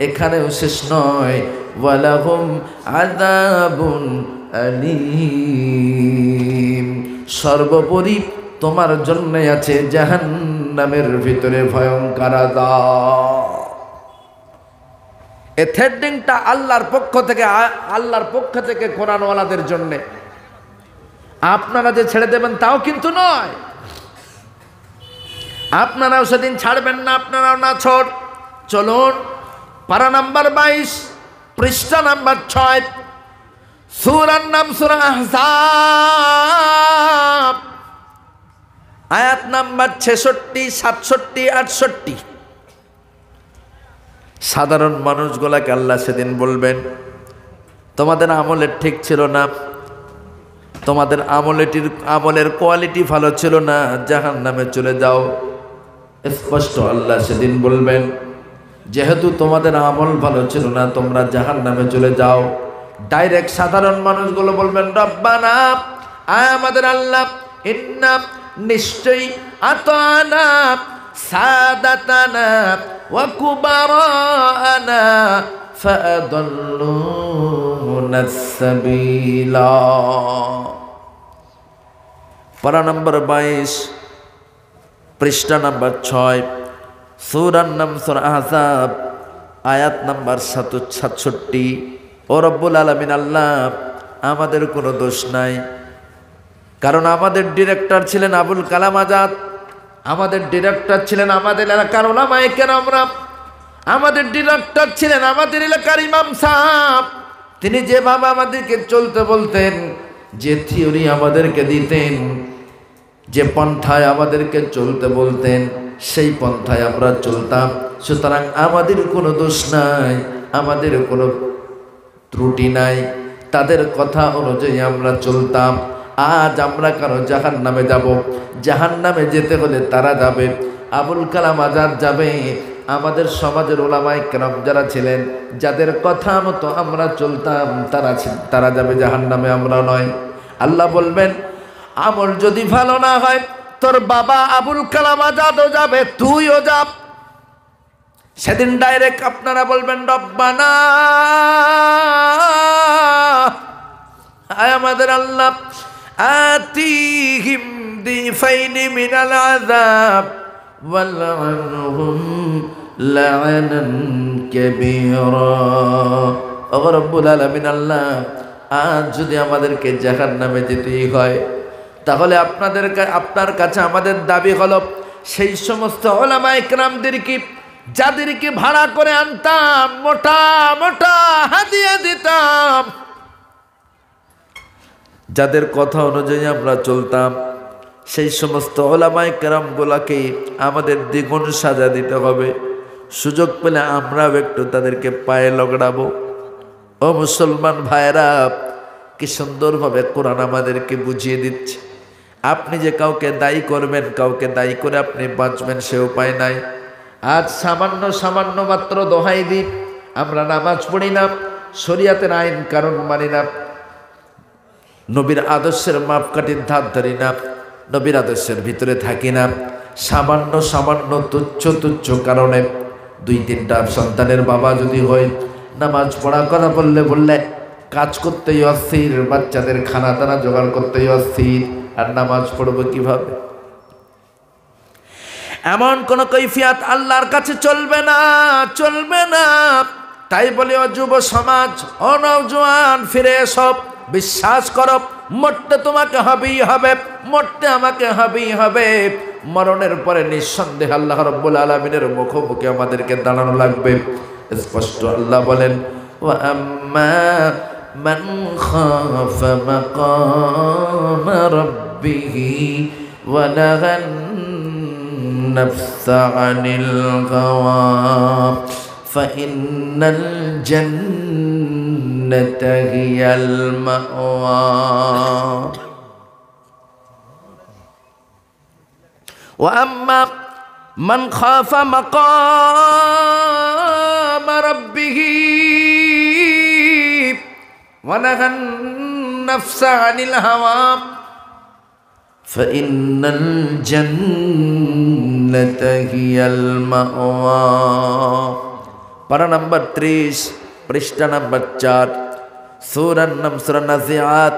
এখানেও শেষ নয়, ওয়ালাহুম আযাবুন আলীম। সর্বোপরি তোমার জন্য আছে জাহান্নামের ভিতরে ভয়ঙ্কর আযাব। এই থ্রেটিংটা আল্লাহর পক্ষ থেকে কোরআনওয়ালাদের জন্য। আপনারা যে ছেড়ে দেবেন তাও কিন্তু নয়, আপনারাও সেদিন ছাড়বেন না, আপনারাও না ছোট। চলুন পারা নাম্বার 22, পৃষ্ঠা নাম্বার 6, সূরার নাম সূরা আহজাব, আয়াত নাম্বার 66, 67, 68। সাধারণ মানুষগুলাকে আল্লাহ সেদিন বলবেন, তোমাদের আমলের ঠিক ছিল না, তোমাদের আমলের কোয়ালিটি ভালো ছিল না, জাহান্নামে চলে যাও। স্পষ্ট আল্লাহ সেদিন বলবেন, যেহেতু তোমাদের আমল ভালো ছিল না, তোমরা জাহান্নামে চলে যাও। ডাইরেক্ট সাধারণ মানুষগুলো বলবেন, রব্বানা, আয় আমাদের আল্লাহ, ইন্না, নিশ্চয়ই, আতানা সাদাতানা ওয়া কুবারানা ফাআদাল্লুনা সাবিলা। পারা নম্বর 22, পৃষ্ঠা নম্বর 6, সূরার নাম সূরা আহজাব, আয়াত নাম্বার 67। ও রব্বুল আলামিন আল্লাহ, আমাদের কোনো দোষ নাই, কারণ আমাদের ডিরেক্টর ছিলেন আবুল কালাম আজাদ, আমাদের ডিরেক্টর ছিলেন আমাদের এলাকার উলামায়ে কেরামরা, আমাদের ডিরেক্টর ছিলেন আমাদের এলাকার ইমাম সাহেব। তিনি যেভাবে আমাদেরকে চলতে বলতেন, যে থিওরি আমাদেরকে দিতেন, যে পন্থায় আমাদেরকে চলতে বলতেন, সেই পন্থায় আমরা চলতাম। সুতরাং আমাদের কোনো দোষ নাই, আমাদের কোনো ত্রুটি নাই, তাদের কথা অনুযায়ী আমরা চলতাম। আজ আমরা কারো জাহান্নামে যাব, জাহান্নামে যেতে হলে তারা যাবে, আবুল কালাম আজাদ যাবে, আমাদের সমাজের উলামায়ে কেরাম যারা ছিলেন, যাদের কথা মতো আমরা চলতাম, তারা যাবে জাহান্নামে, আমরা নয়। আল্লাহ বলবেন, আমল যদি ভালো না হয়, তোর বাবা আবুল কালাম আজাদও যাবে, তুইও যা। সেদিন ডাইরেক্ট আপনারা বলবেন, রব্বানা, আয় আমাদের আল্লাহ, আতিহিম দিফাইনি মিনাল আযাব ওয়ালআনহুম লা'নান কাবীরা। ও রব্বুল আলামিন আল্লাহ, আজ যদি আমাদেরকে জাহান্নামে যেতেই হয়, তাহলে আপনার কাছে আমাদের দাবি হলো, সেই সমস্ত উলামায়ে কেরামদেরকে, যাদেরকে ভাড়া করে আনতাম, মোটা মোটা হাদিয়া দিতাম, যাদের কথা অনুযায়ী আমরা চলতাম, সেই সমস্ত উলামায়ে কেরামগুলোকে আমাদের দ্বিগুণ সাজা দিতে হবে। সুযোগ পেলে আমরাও একটু তাদেরকে পায়ে লগড়াবো। ও মুসলমান ভাইরা, কি সুন্দরভাবে কোরআন আমাদেরকে বুঝিয়ে দিচ্ছে। আপনি যে কাউকে দায়ী করবেন, কাউকে দায়ী করে আপনি বাঁচবেন, সে উপায় নাই। আজ সামান্য মাত্র দোহাই দিই, আমরা নামাজ পড়ি না, শরিয়াতের আইন কারণ মানি না, নবীর আদর্শের মাপকাঠির ধার ধরি না, নবীর আদর্শের ভিতরে থাকি না, সামান্য তুচ্ছ কারণে 2-3টা সন্তানের বাবা যদি হয়, নামাজ পড়ার কথা বললে কাজ করতেই অস্থির, বাচ্চাদের খানা দানা জোগাড় করতেই অস্থির, আর নামাজ পড়বো কিভাবে? এমন কোন কৈফিয়ত আল্লাহর কাছে চলবে না, চলবে না। তাই বলে, ও যুব সমাজ, ও নওজোয়ান, ফিরে এসো, বিশ্বাস করো, মরতে তোমাকে হবেই হবে, মরতে আমাকে হবেই হবে। মরণের পরে নিঃসন্দেহে আল্লাহ রাব্বুল আলামিনের মুখোমুখি আমাদেরকে দাঁড়ানো লাগবে। স্পষ্ট আল্লাহ বলেন, ওয়া আম্মা মান খাফা মাকামা রাব্বিহি ওয়া নাহান নাফসা আনিল হাওয়া ফাইন্নাল জান্নাতা হিয়াল মাওয়া। وأما من خاف مقام ربه ونهى النفس عن الهوى فإن الجنة هي المأوى. পারা নাম্বার 30, পৃষ্ঠা নাম্বার 4, সূরার নাম সূরা নাজিআত,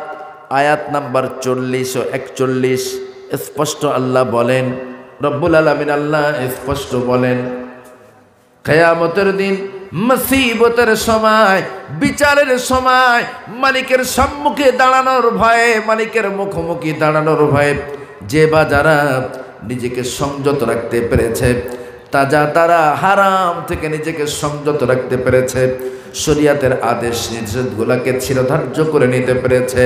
আয়াত নাম্বার 40 ও 41। স্পষ্ট আল্লাহ বলেন, রব্বুল আলামিন আল্লাহ স্পষ্ট বলেন, কিয়ামতের দিন, মুসিবতের সময়, বিচারের সময়, মালিকের সম্মুখে দাঁড়ানোর ভয়ে, মালিকের মুখোমুখি দাঁড়ানোর ভয়ে যে বা যারা নিজেকে সংযত রাখতে পেরেছে, তারা হারাম থেকে নিজেকে সংযত রাখতে পেরেছে, শরীয়তের আদেশ নিষেধগুলোকে চিরধার্য করে নিতে পেরেছে,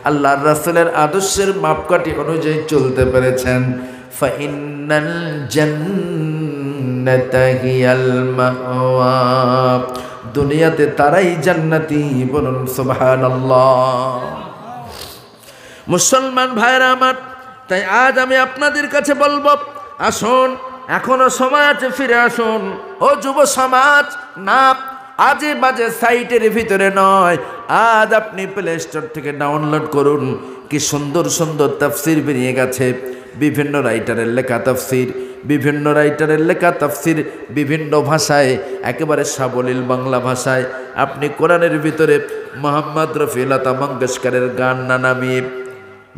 আল্লাহর রাসূলের আদর্শের মাপকাঠি অনুযায়ী চলতে পেরেছেন, ফাইন্নাল জান্নাতা হিয়াল মাওয়া, দুনিয়াতে তারাই জান্নাতি। বলুন সুবহানাল্লাহ। মুসলমান ভাইরা আমার, তাই আজ আমি আপনাদের কাছে বলবো, আসুন, এখনো সময় আছে, ফিরে আসুন। ও যুব সমাজ, না আজে বাজে সাইটের ভিতরে নয়, আজ আপনি প্লে স্টোর থেকে ডাউনলোড করুন। কি সুন্দর সুন্দর তাফসির বেরিয়ে গেছে, বিভিন্ন রাইটারের লেখা তাফসির, বিভিন্ন রাইটারের লেখা তাফসির বিভিন্ন ভাষায়, একেবারে সাবলীল বাংলা ভাষায় আপনি কোরআনের ভিতরে মোহাম্মদ রফি লতা মঙ্গেশকরের গান না নামিয়ে,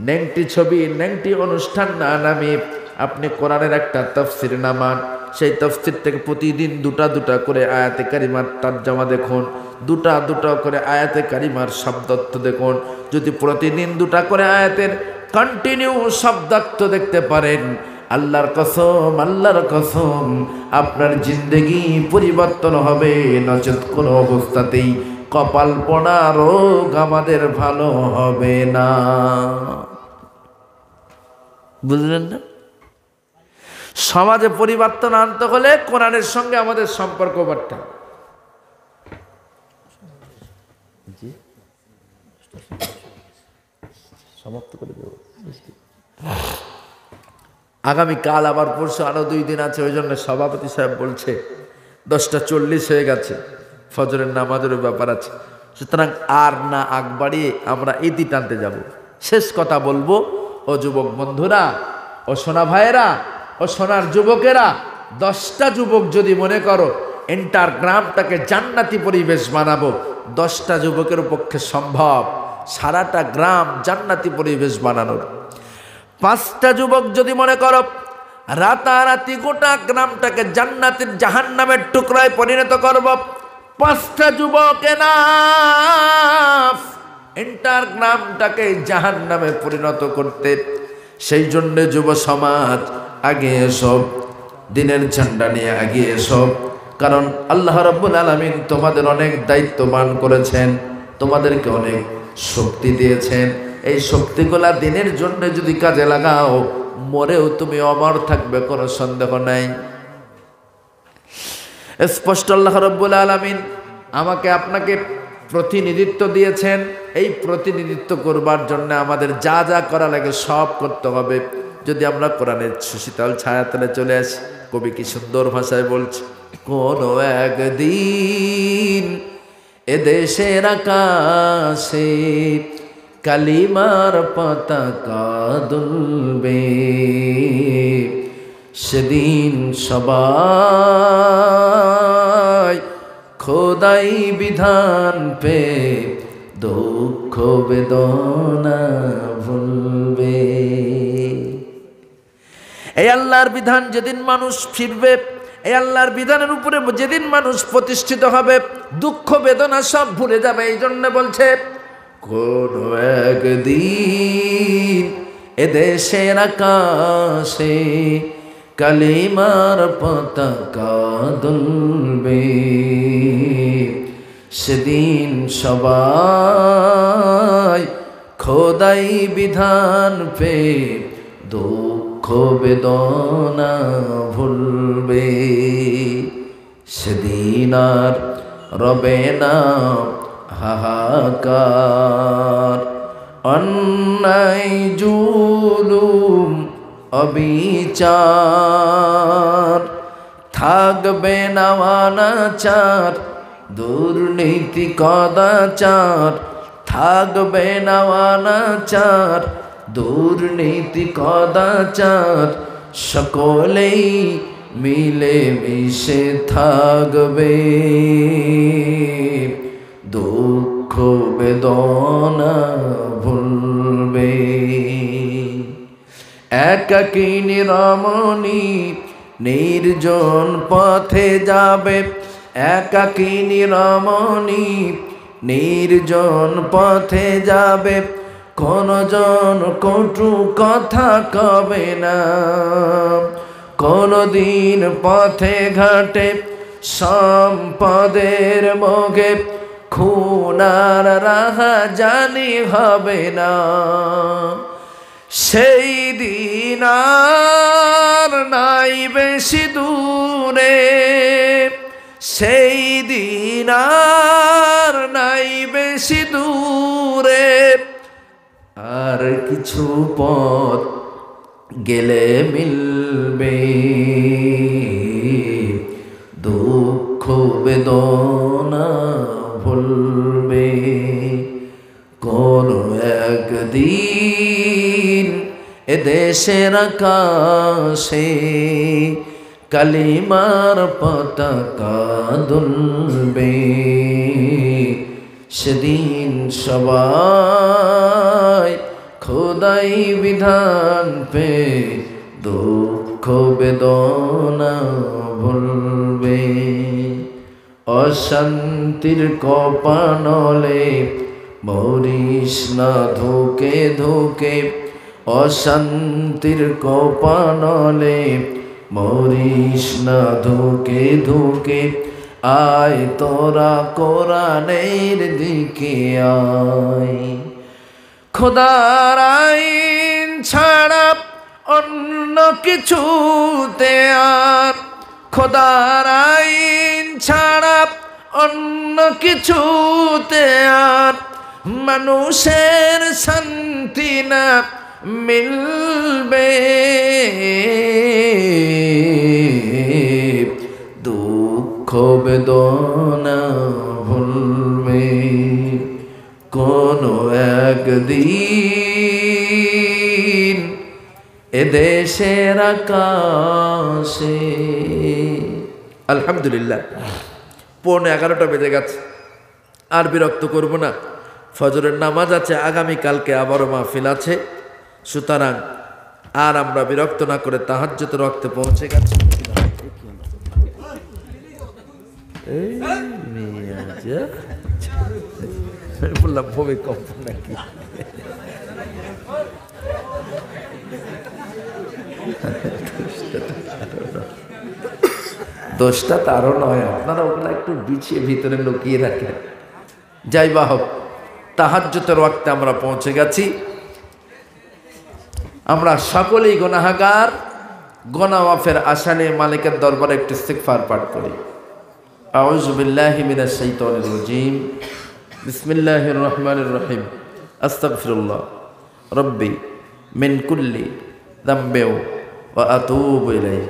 ন্যাংটি ছবি ন্যাংটি অনুষ্ঠান না নামিয়ে আপনি কোরআনের একটা তাফসির নামান। সেই তাফসির থেকে প্রতিদিন দুটা দুটা করে আয়াতে কারিমার তরজমা দেখুন, দুটা দুটা করে আয়াতে কারিমার শব্দার্থ দেখুন। যদি প্রতিদিন দুটা করে আয়াতের কন্টিনিউ শব্দার্থ দেখতে পারেন, আল্লাহর কসম আপনার জিন্দেগি পরিবর্তন হবে। নচেত কোনো অবস্থাতেই কপাল পোড়া রোগ আমাদের ভালো হবে না। বুঝলেন না? সমাজে পরিবর্তন আনতে হলে কোরআনের সঙ্গে আমাদের সম্পর্ক বাড়তে হবে। সমাপ্ত করে দেব। আগামীকাল আবার পরশু আরো 2 দিন আছে, ওই জন্য সভাপতি সাহেব বলছে 10:40 হয়ে গেছে, ফজরের নামাজের ব্যাপার আছে। সুতরাং আর না আগ বাড়িয়ে আমরা ইতি টানতে যাব। শেষ কথা বলবো, ও যুবক বন্ধুরা, ও সোনা ভাইয়েরা, ও সোনার যুবকেরা, 10টা যুবক যদি মনে করো এন্টার গ্রামটাকে জান্নাতি পরিবেশ বানাবো, 10টা যুবকের পক্ষে সম্ভব সারাটা গ্রাম জান্নাতি পরিবেশ বানানোর। 5টা যুবক যদি মনে করো রাতারাতি গোটা গ্রামটাকে জান্নাতের জাহান্নামের টুকরায় পরিণত করব, 5টা যুবক এনাফ এন্টার গ্রামটাকে জাহান্নামে পরিণত করতে। সেই জন্য যুব সমাজ আগে এসো, দিনের ঝান্ডা নিয়ে আগে এসো। কারণ আল্লাহ রাব্বুল আলামিন তোমাদের অনেক দায়িত্ববান করেছেন, তোমাদেরকে অনেক শক্তি দিয়েছেন। এই শক্তিগুলা দিনের জন্য যদি কাজে লাগাও, মরেও তুমি অমর থাকবে, কোনো সন্দেহ নাই। স্পষ্ট আল্লাহ রাব্বুল আলামিন আমাকে আপনাকে প্রতিনিধিত্ব দিয়েছেন। এই প্রতিনিধিত্ব করবার জন্য আমাদের যা যা করা লাগে সব করতে হবে। যদি আমরা কোরআনের সুশীতল ছায়াতলে চলে আসি, কবি কি সুন্দর ভাষায় বলছে, কোনো একদিন এদেশের আকাশে কালিমার পতাকা দুলবে, সেদিন সবাই খোদাই বিধান পে দুঃখ বেদনা ভুলবে। এই আল্লাহর বিধান যেদিন মানুষ ফিরবে, এই আল্লাহর বিধানের উপরে যেদিন মানুষ প্রতিষ্ঠিত হবে, দুঃখ বেদনা সব ভুলে যাবে। এই জন্য বলছে, কোনো একদিন এদেশের আকাশে কালিমার পতাকা দুলবে, সেদিন সবাই খোদাই বিধান পে দুঃখ বেদনা ভুলবে। সেদিন আর রবে না হাহাকার, অন্যায় জুলুম অবিচার, থাকবে না অনাচার দুর্নীতি কদাচার, থাকবে না অনাচার দুর্নীতি কদাচার, সকলেই মিলে মিশে থাকবে, দুঃখ বেদনা ভুলবে। একাকিনী রমণী নির্জন পথে যাবে, একাকিনী রমণী নির্জন পথে যাবে, কোনো জন কটু কথা কবে না, কোনদিন পথে ঘাটে সম্পদের মোগে খুনার রাহা জানি হবে না। সেই দিন আর নাই বেশি দূরে, সেই দিন আর নাই বেশি দূরে, আর কিছু পথ গেলে মিলবে, দুঃখ বেদনা ভুলবে। কোন একদিন এদেশের আকাশে কালিমার পতাকা দুলবে, সেদিন সবাই খোদাই বিধান পে দুঃখ বেদনা ভুলবে। অশান্তির কপানলে মরিস না ধোকে ধোকে, অশান্তির কপানলে মরিস না ধোকে ধোকে। আয় তোরা কোরআনের দিকে আয়, খোদার আইন ছাড়া অন্য কিছুতে আর, খোদার আইন ছাড়া অন্য কিছুতে আর মানুষের শান্তি না মিলবে। দুঃখ বেদনা ভুলবে কোনো একদিন এদেশের আকাশে। আলহামদুলিল্লাহ, 11:15 বেজে গেছে, আর বিরক্ত করব না। ফজরের নামাজ আছে, আগামীকালকে আবারও মাহফিল আছে, সুতরাং আর আমরা বিরক্ত না করে তাহাজ্জুদের ওয়াক্তে পৌঁছে গেছি। বললাম ভূমিকম্প নাকি? দোষটা তারও নয়, আপনারা ওগুলো একটু বিছিয়ে ভিতরে লুকিয়ে রাখেন। যাই বা হোক, তাহাজ্জুদের ওয়াক্তে আমরা পৌঁছে গেছি। আমরা সকলেই গুনাহগার, গুনাহ মাফের আশা নিয়ে মালিকের দরবারে একটু ইস্তিগফার পাঠ করি। আউযু বিল্লাহি মিনাশ শাইতানির রাজীম, বিসমিল্লাহির রহমানির রহিম। আস্তাগফিরুল্লাহ রব্বি মিন কুল্লি যামবি ওয়া আতুবু ইলাইহি,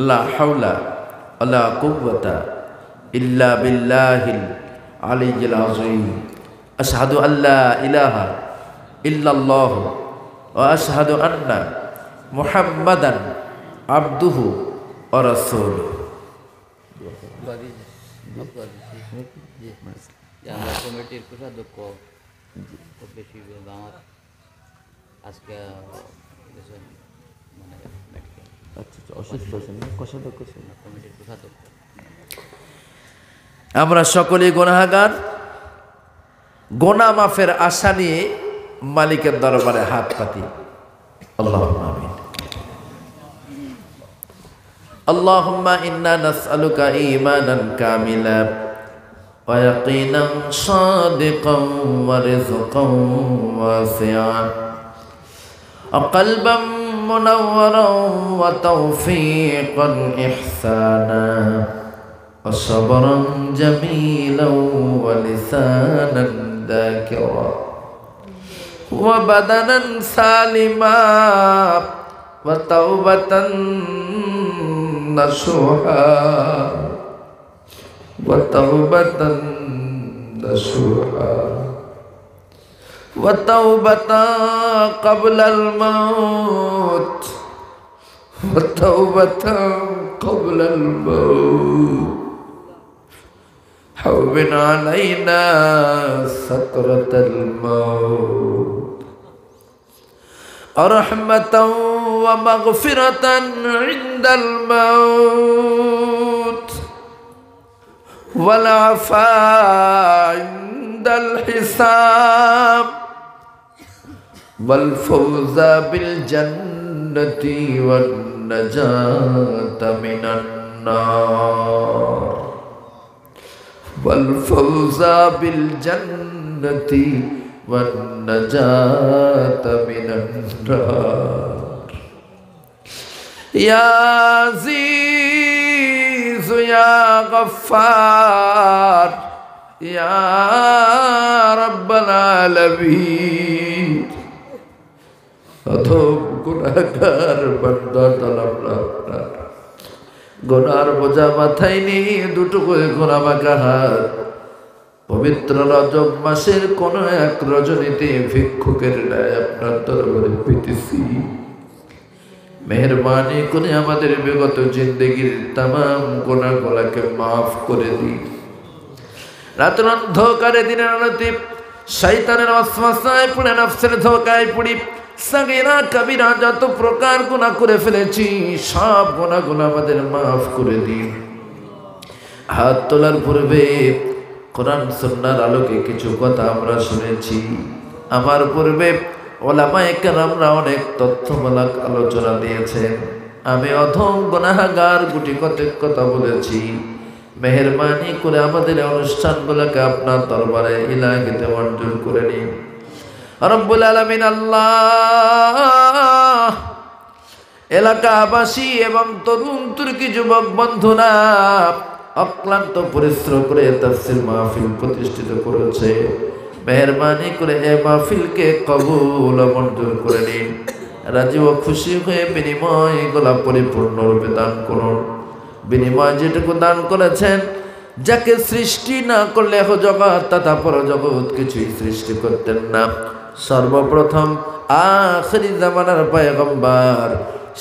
লা হাওলা ওয়ালা কুওয়াতা ইল্লা বিল্লাহিল আলিয়্যিল আযীম। আশহাদু আল্লা ইলাহা ইল্লাল্লাহ ওয়া আশহাদু আন্না মুহাম্মাদান আবদুহু ওয়া রাসূলুহু। আমরা কমিটির কোষাধ্যক্ষ বেশি আমার আজকে মানে অসুস্থ কমিটির কোষাধ্যক্ষ। আমরা সকলেই গুনাহগার, গুনাহ মাফের আশা নিয়ে মালিকের দরবারে হাত পাতি। আল্লাহুম্মা আমিন। আল্লাহুম্মা ইন্না নাসআলুকা ঈমানান কামিলা ওয়া ইয়াকিনান সাদিকান ওয়া রিজকান ওয়াসিআন ওয়া কলবান মুনাওয়ারান ওয়া তাওফীকান ইহসানা ওয়া সাবরান জামিলান ওয়া লিসানান যাকিরা ওয়া বাদানান সালিমা ওয়া তাওবাতান নাসুহা ওয়া তাওবাতান নাসুহা ওয়া তাওবাতান ক্বাবলাল মাউত ওয়া তাওবাতান ক্বাবলাল মাউত। هون علينا سكرة الموت رحمة ومغفرة عند الموت والعفاء عند الحساب والفوز بالجنة والنجاة من النار والفوز بالجنة والنجاة من النار يا عزيز يا غفار يا رب العالمين অধম গুনাহগার বান্দা তালাবনা গুনার বোঝা মাথায় নিয়ে দুটো করে ঘোরা বাঁকা হাত পবিত্র রজব মাসের কোন এক রজনীতে ভিক্ষুকের ন্যায় আপনার দরবারে পেতেছি। মেহেরবানি করে আমাদের বিগত জিন্দগির तमाम গুনাহগুলোকে মাফ করে দিন। রাতের অন্ধকারে দিনের আলোতে শয়তানের ওয়াসওয়াসায় পড়ে নফসের ধোঁকায় পড়ি সাগীরা কবিরা যত প্রকার গুনাহ করে ফেলেছি সব গুনাহগুলো আমাদের মাফ করে দিন। হাত তোলার পূর্বে কোরআন সুন্নাহর আলোকে কিছু কথা আমরা শুনেছি। আমার পূর্বে ওলামায়ে কেরামরা অনেক তথ্যমূলক আলোচনা দিয়েছেন। আমি অধম গুনাহগার গুটি কতক কথা বলেছি। মেহেরবানি করে আমাদের অনুষ্ঠানগুলোকে আপনার দরবারে ইলাহিতে মঞ্জুর করে নিন। রব্বুল আলামিন আল্লাহ, এলাকাবাসী এবং তরুণ তুর্কি যুবক বন্ধুরা অক্লান্ত পরিশ্রম করে তাফসীর মাহফিল প্রতিষ্ঠিত করেছে। মেহেরবানি করে এই মাহফিলকে কবুল মঞ্জুর করে নিন। রাজি ও খুশি হয়ে বিনিময় গুলা পরিপূর্ণরূপে দান করুন। বিনিময় যেটুকু দান করেছেন, যাকে সৃষ্টি না করলে জগৎ তথা পরজগৎ কিছুই সৃষ্টি করতেন না, সর্বপ্রথম আখিরি জামানার পয়গম্বর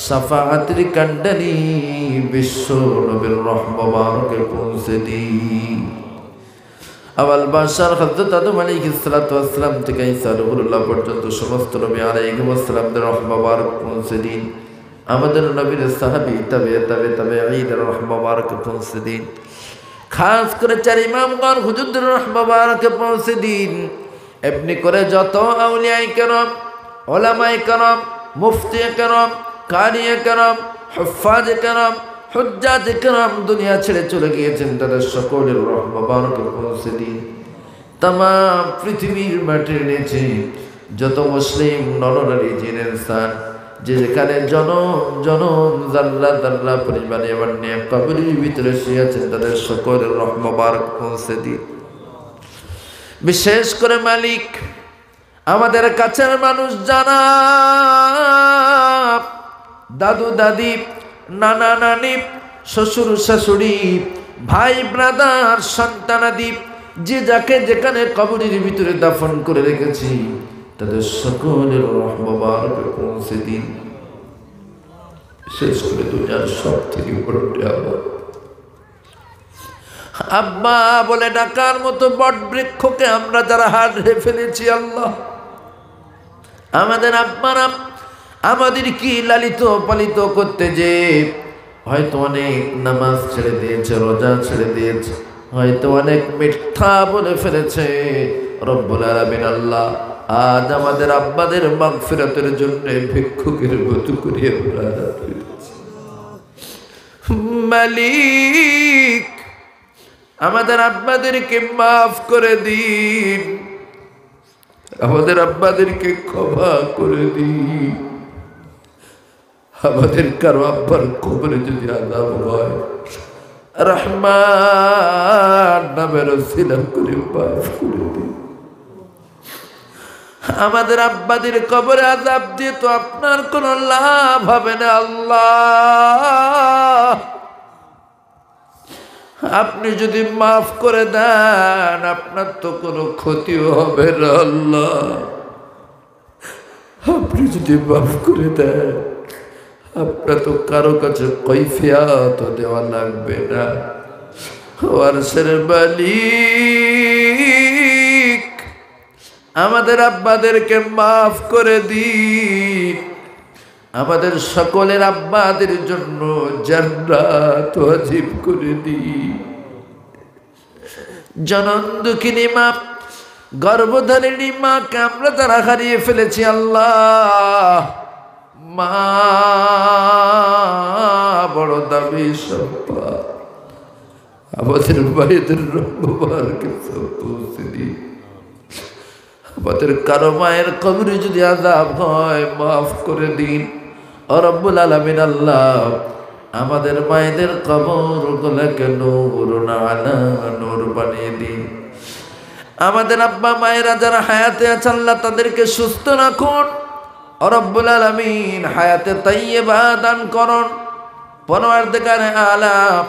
শাফাআতের কান্ডারি বিশ্ব নবীর রহমতকে পৌঁছে দিন। আওয়াল বাশার হযরত আদম আলাইহিস সালাতু ওয়াস সালাম থেকে ঈসা রূহুল্লাহ পর্যন্ত সমস্ত নবী আলাইহিস সালামদের রহমত পৌঁছে দিন। আমাদের নবীর সাহাবী তাবেঈদের রহমত পৌঁছে দিন। খাস করে চার ইমামগণ হুজুরদের রহমত পৌঁছে দিন। এমনি করে যত আউলিয়ায়ে কেরাম, উলামায়ে কেরাম, মুফতিয়ে কেরাম, কারিয়ে কেরাম, হুফাজে কেরাম, হুজ্জাতে কেরাম দুনিয়া ছেড়ে চলে গিয়েছেন, তাদের সকলের রহমত পৌঁছে দিন। তাম পৃথিবীর মাটির নিচে যত মুসলিম নরনারী জিন ইনসান যে যেখানে জনম জনম জাল্লা জাল্লা পরিমাণে আমার নিয়ে কবরের ভিতরে শুয়ে আছেন, তাদের সকলের রহমত পৌঁছে দিন। বিশেষ করে মালিক, আমাদের কাছের মানুষ জানা, দাদু দাদি, নানা নানি, শ্বশুর শাশুড়ি, ভাই ব্রাদার, সন্তানাদি, যে যাকে যেখানে কবরের ভিতরে দাফন করে রেখেছি, তাদের সকলের রহমত পৌঁছে দিন। বিশেষ করে দুনিয়ার সব থেকে বড় নিয়ামত আব্বা বলে ডাকার মতো বট বৃক্ষকে আমরা যারা হারিয়ে ফেলেছি, আল্লাহ আমাদের আব্বারা আমাদের কি লালিত পালিত করতে যে হয়তো অনেক নামাজ ছেড়ে দিয়েছে, রোজা ছেড়ে দিয়েছে, হয়তো অনেক মিথ্যা বলে ফেলেছে। রব্বুল আলামিন আল্লাহ আজ আমাদের আব্বাদের মাগফিরাতের জন্য ভিক্ষুকের মতো করিয়ে মালিক, আমাদের আব্বাদেরকে মাফ করে দিন, আমাদের আব্বাদেরকে ক্ষমা করে দিন। আমাদের কারো আব্বার কবরে যদি আযাব হয়, রহমান নামের ওসিলা করে মাফ করে দিন। আমাদের আব্বাদের কবরে আযাব দিয়ে তো আপনার কোনো লাভ হবে না আল্লাহ। আপনি যদি মাফ করে দেন, আপনার তো কোনো ক্ষতিও হবে না আল্লাহ। আপনি যদি মাফ করে দেন, আপনার তো কারো কাছে কৈফিয়ত দেওয়া লাগবে না। ওয়ারসের মালিক, আমাদের আব্বাদেরকে মাফ করে দিন। আমাদের সকলের আব্বাদের জন্য জান্নাত ওয়াজিব করে দিন। জনন দুঃখিনী মা, গর্ভধারিণী মাকে আমরা তারা হারিয়ে ফেলেছি আল্লাহ। মা বড় দামি সম্পদ, আমাদের ভাইদের রহমতকে পৌঁছে দিন। আমাদের কারো মায়ের কবরে যদি আযাব হয়, মাফ করে দিন। রব্বুল আলামিন আল্লাহ আমাদের মায়েদের কবরগুলোকে নূর আলা নূর বানিয়ে দিন। আমাদের আব্বা মায়েরা যারা হায়াতে আছে আল্লাহ তাদেরকে সুস্থ রাখুন। রব্বুল আলামিন হায়াতে তাইয়্যিবা দান করুন। পরওয়ারদিগারে আলাম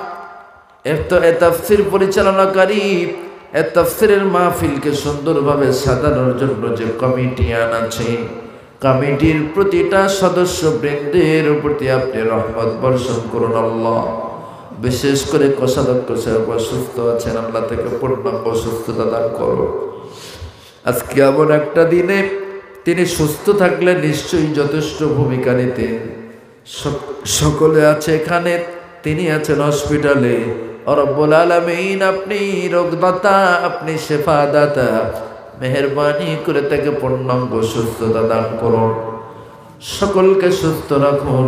এ তাফসীর পরিচালনাকারী তাফসীরের মাহফিলকে সুন্দরভাবে সাজানোর জন্য যে কমিটি আনাছে, কমিটির প্রতিটা সদস্য বৃন্দের প্রতি আপনি রহমত বর্ষণ করুন আল্লাহ। বিশেষ করে কোষাধ্যক্ষ সাহেব অসুস্থ আছেন, আল্লাহ থেকে পূর্ণাঙ্গ সুস্থতা দান করুন। আজকে এমন একটা দিনে তিনি সুস্থ থাকলে নিশ্চয়ই যথেষ্ট ভূমিকা নিতেন। সকলে আছে এখানে, তিনি আছেন হসপিটালে। রব্বুল আলামিন আপনি রোগদাতা, আপনি শেফাদাতা, মেহেরবানি করে তাকে পূর্ণাঙ্গ সুস্থতা দান করুন, সকলকে সুস্থ রাখুন।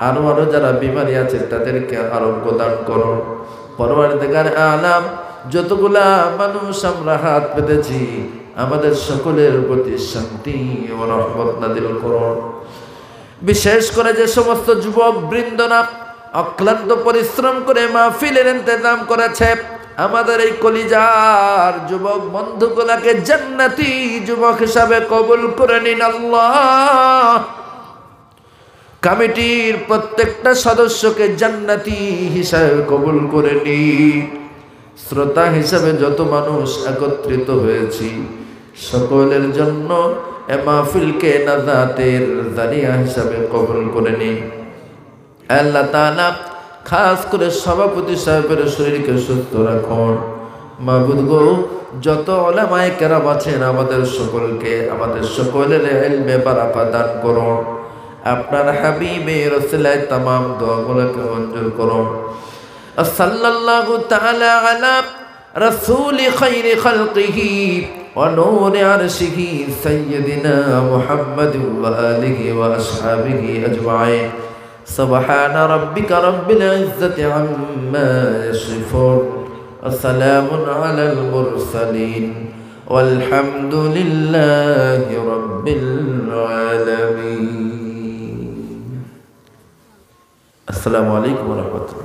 আরো যারা বিমারি আছে তাদেরকে আরোগ্য দান করুন। পরওয়ারদিগার আলাম, যতগুলা মানুষ আমরা হাত পেতেছি আমাদের সকলের প্রতি শান্তি ও রহমত নাযিল করুন। বিশেষ করে যে সমস্ত যুবক বৃন্দনা অক্লান্ত পরিশ্রম করে মাহফিলের ইন্তজাম করেছে, আমাদের এই কলিজার যুবক বন্ধুগুলাকে জান্নাতি যুবক হিসাবে কবুল করে নিন আল্লাহ। কমিটির প্রত্যেকটা সদস্যকে জান্নাতি হিসাবে কবুল করে নিন। শ্রোতা হিসাবে যত মানুষ একত্রিত হয়েছি সকলের জন্য এ মাহফিলকে নাজাতের জারিয়া হিসাবে কবুল করে নিন। আল্লাহ তাআলা খাস করে সভাপতি সাহেবের শরীরকে সুস্থ রাখুন। মাবুদ গো, যত উলামায়ে কেরাম আছেন আমাদের সকলের ইলমে বারাকা দান করুন। আপনার হাবিবে রাসূলের तमाम দোয়াগুলোকে মঞ্জুর করুন। সাল্লাল্লাহু তাআলা আলা রাসূলি খায়রি খালকিহি ওয়া নূরি আরশিহি সাইয়্যিদিনা মুহাম্মাদিন ওয়া আলিহি ওয়া আসহাবিহি আজমাইন। সুবহান রাব্বিকা রাব্বিল ইজ্জাতি আম্মা ইয়াসিফুন ওয়া সালামুন আলাল মুরসালিন ওয়ালহামদুলিল্লাহি রাব্বিল আলামিন। আসসালামু আলাইকুম ওয়া রাহমাতুল্লাহ।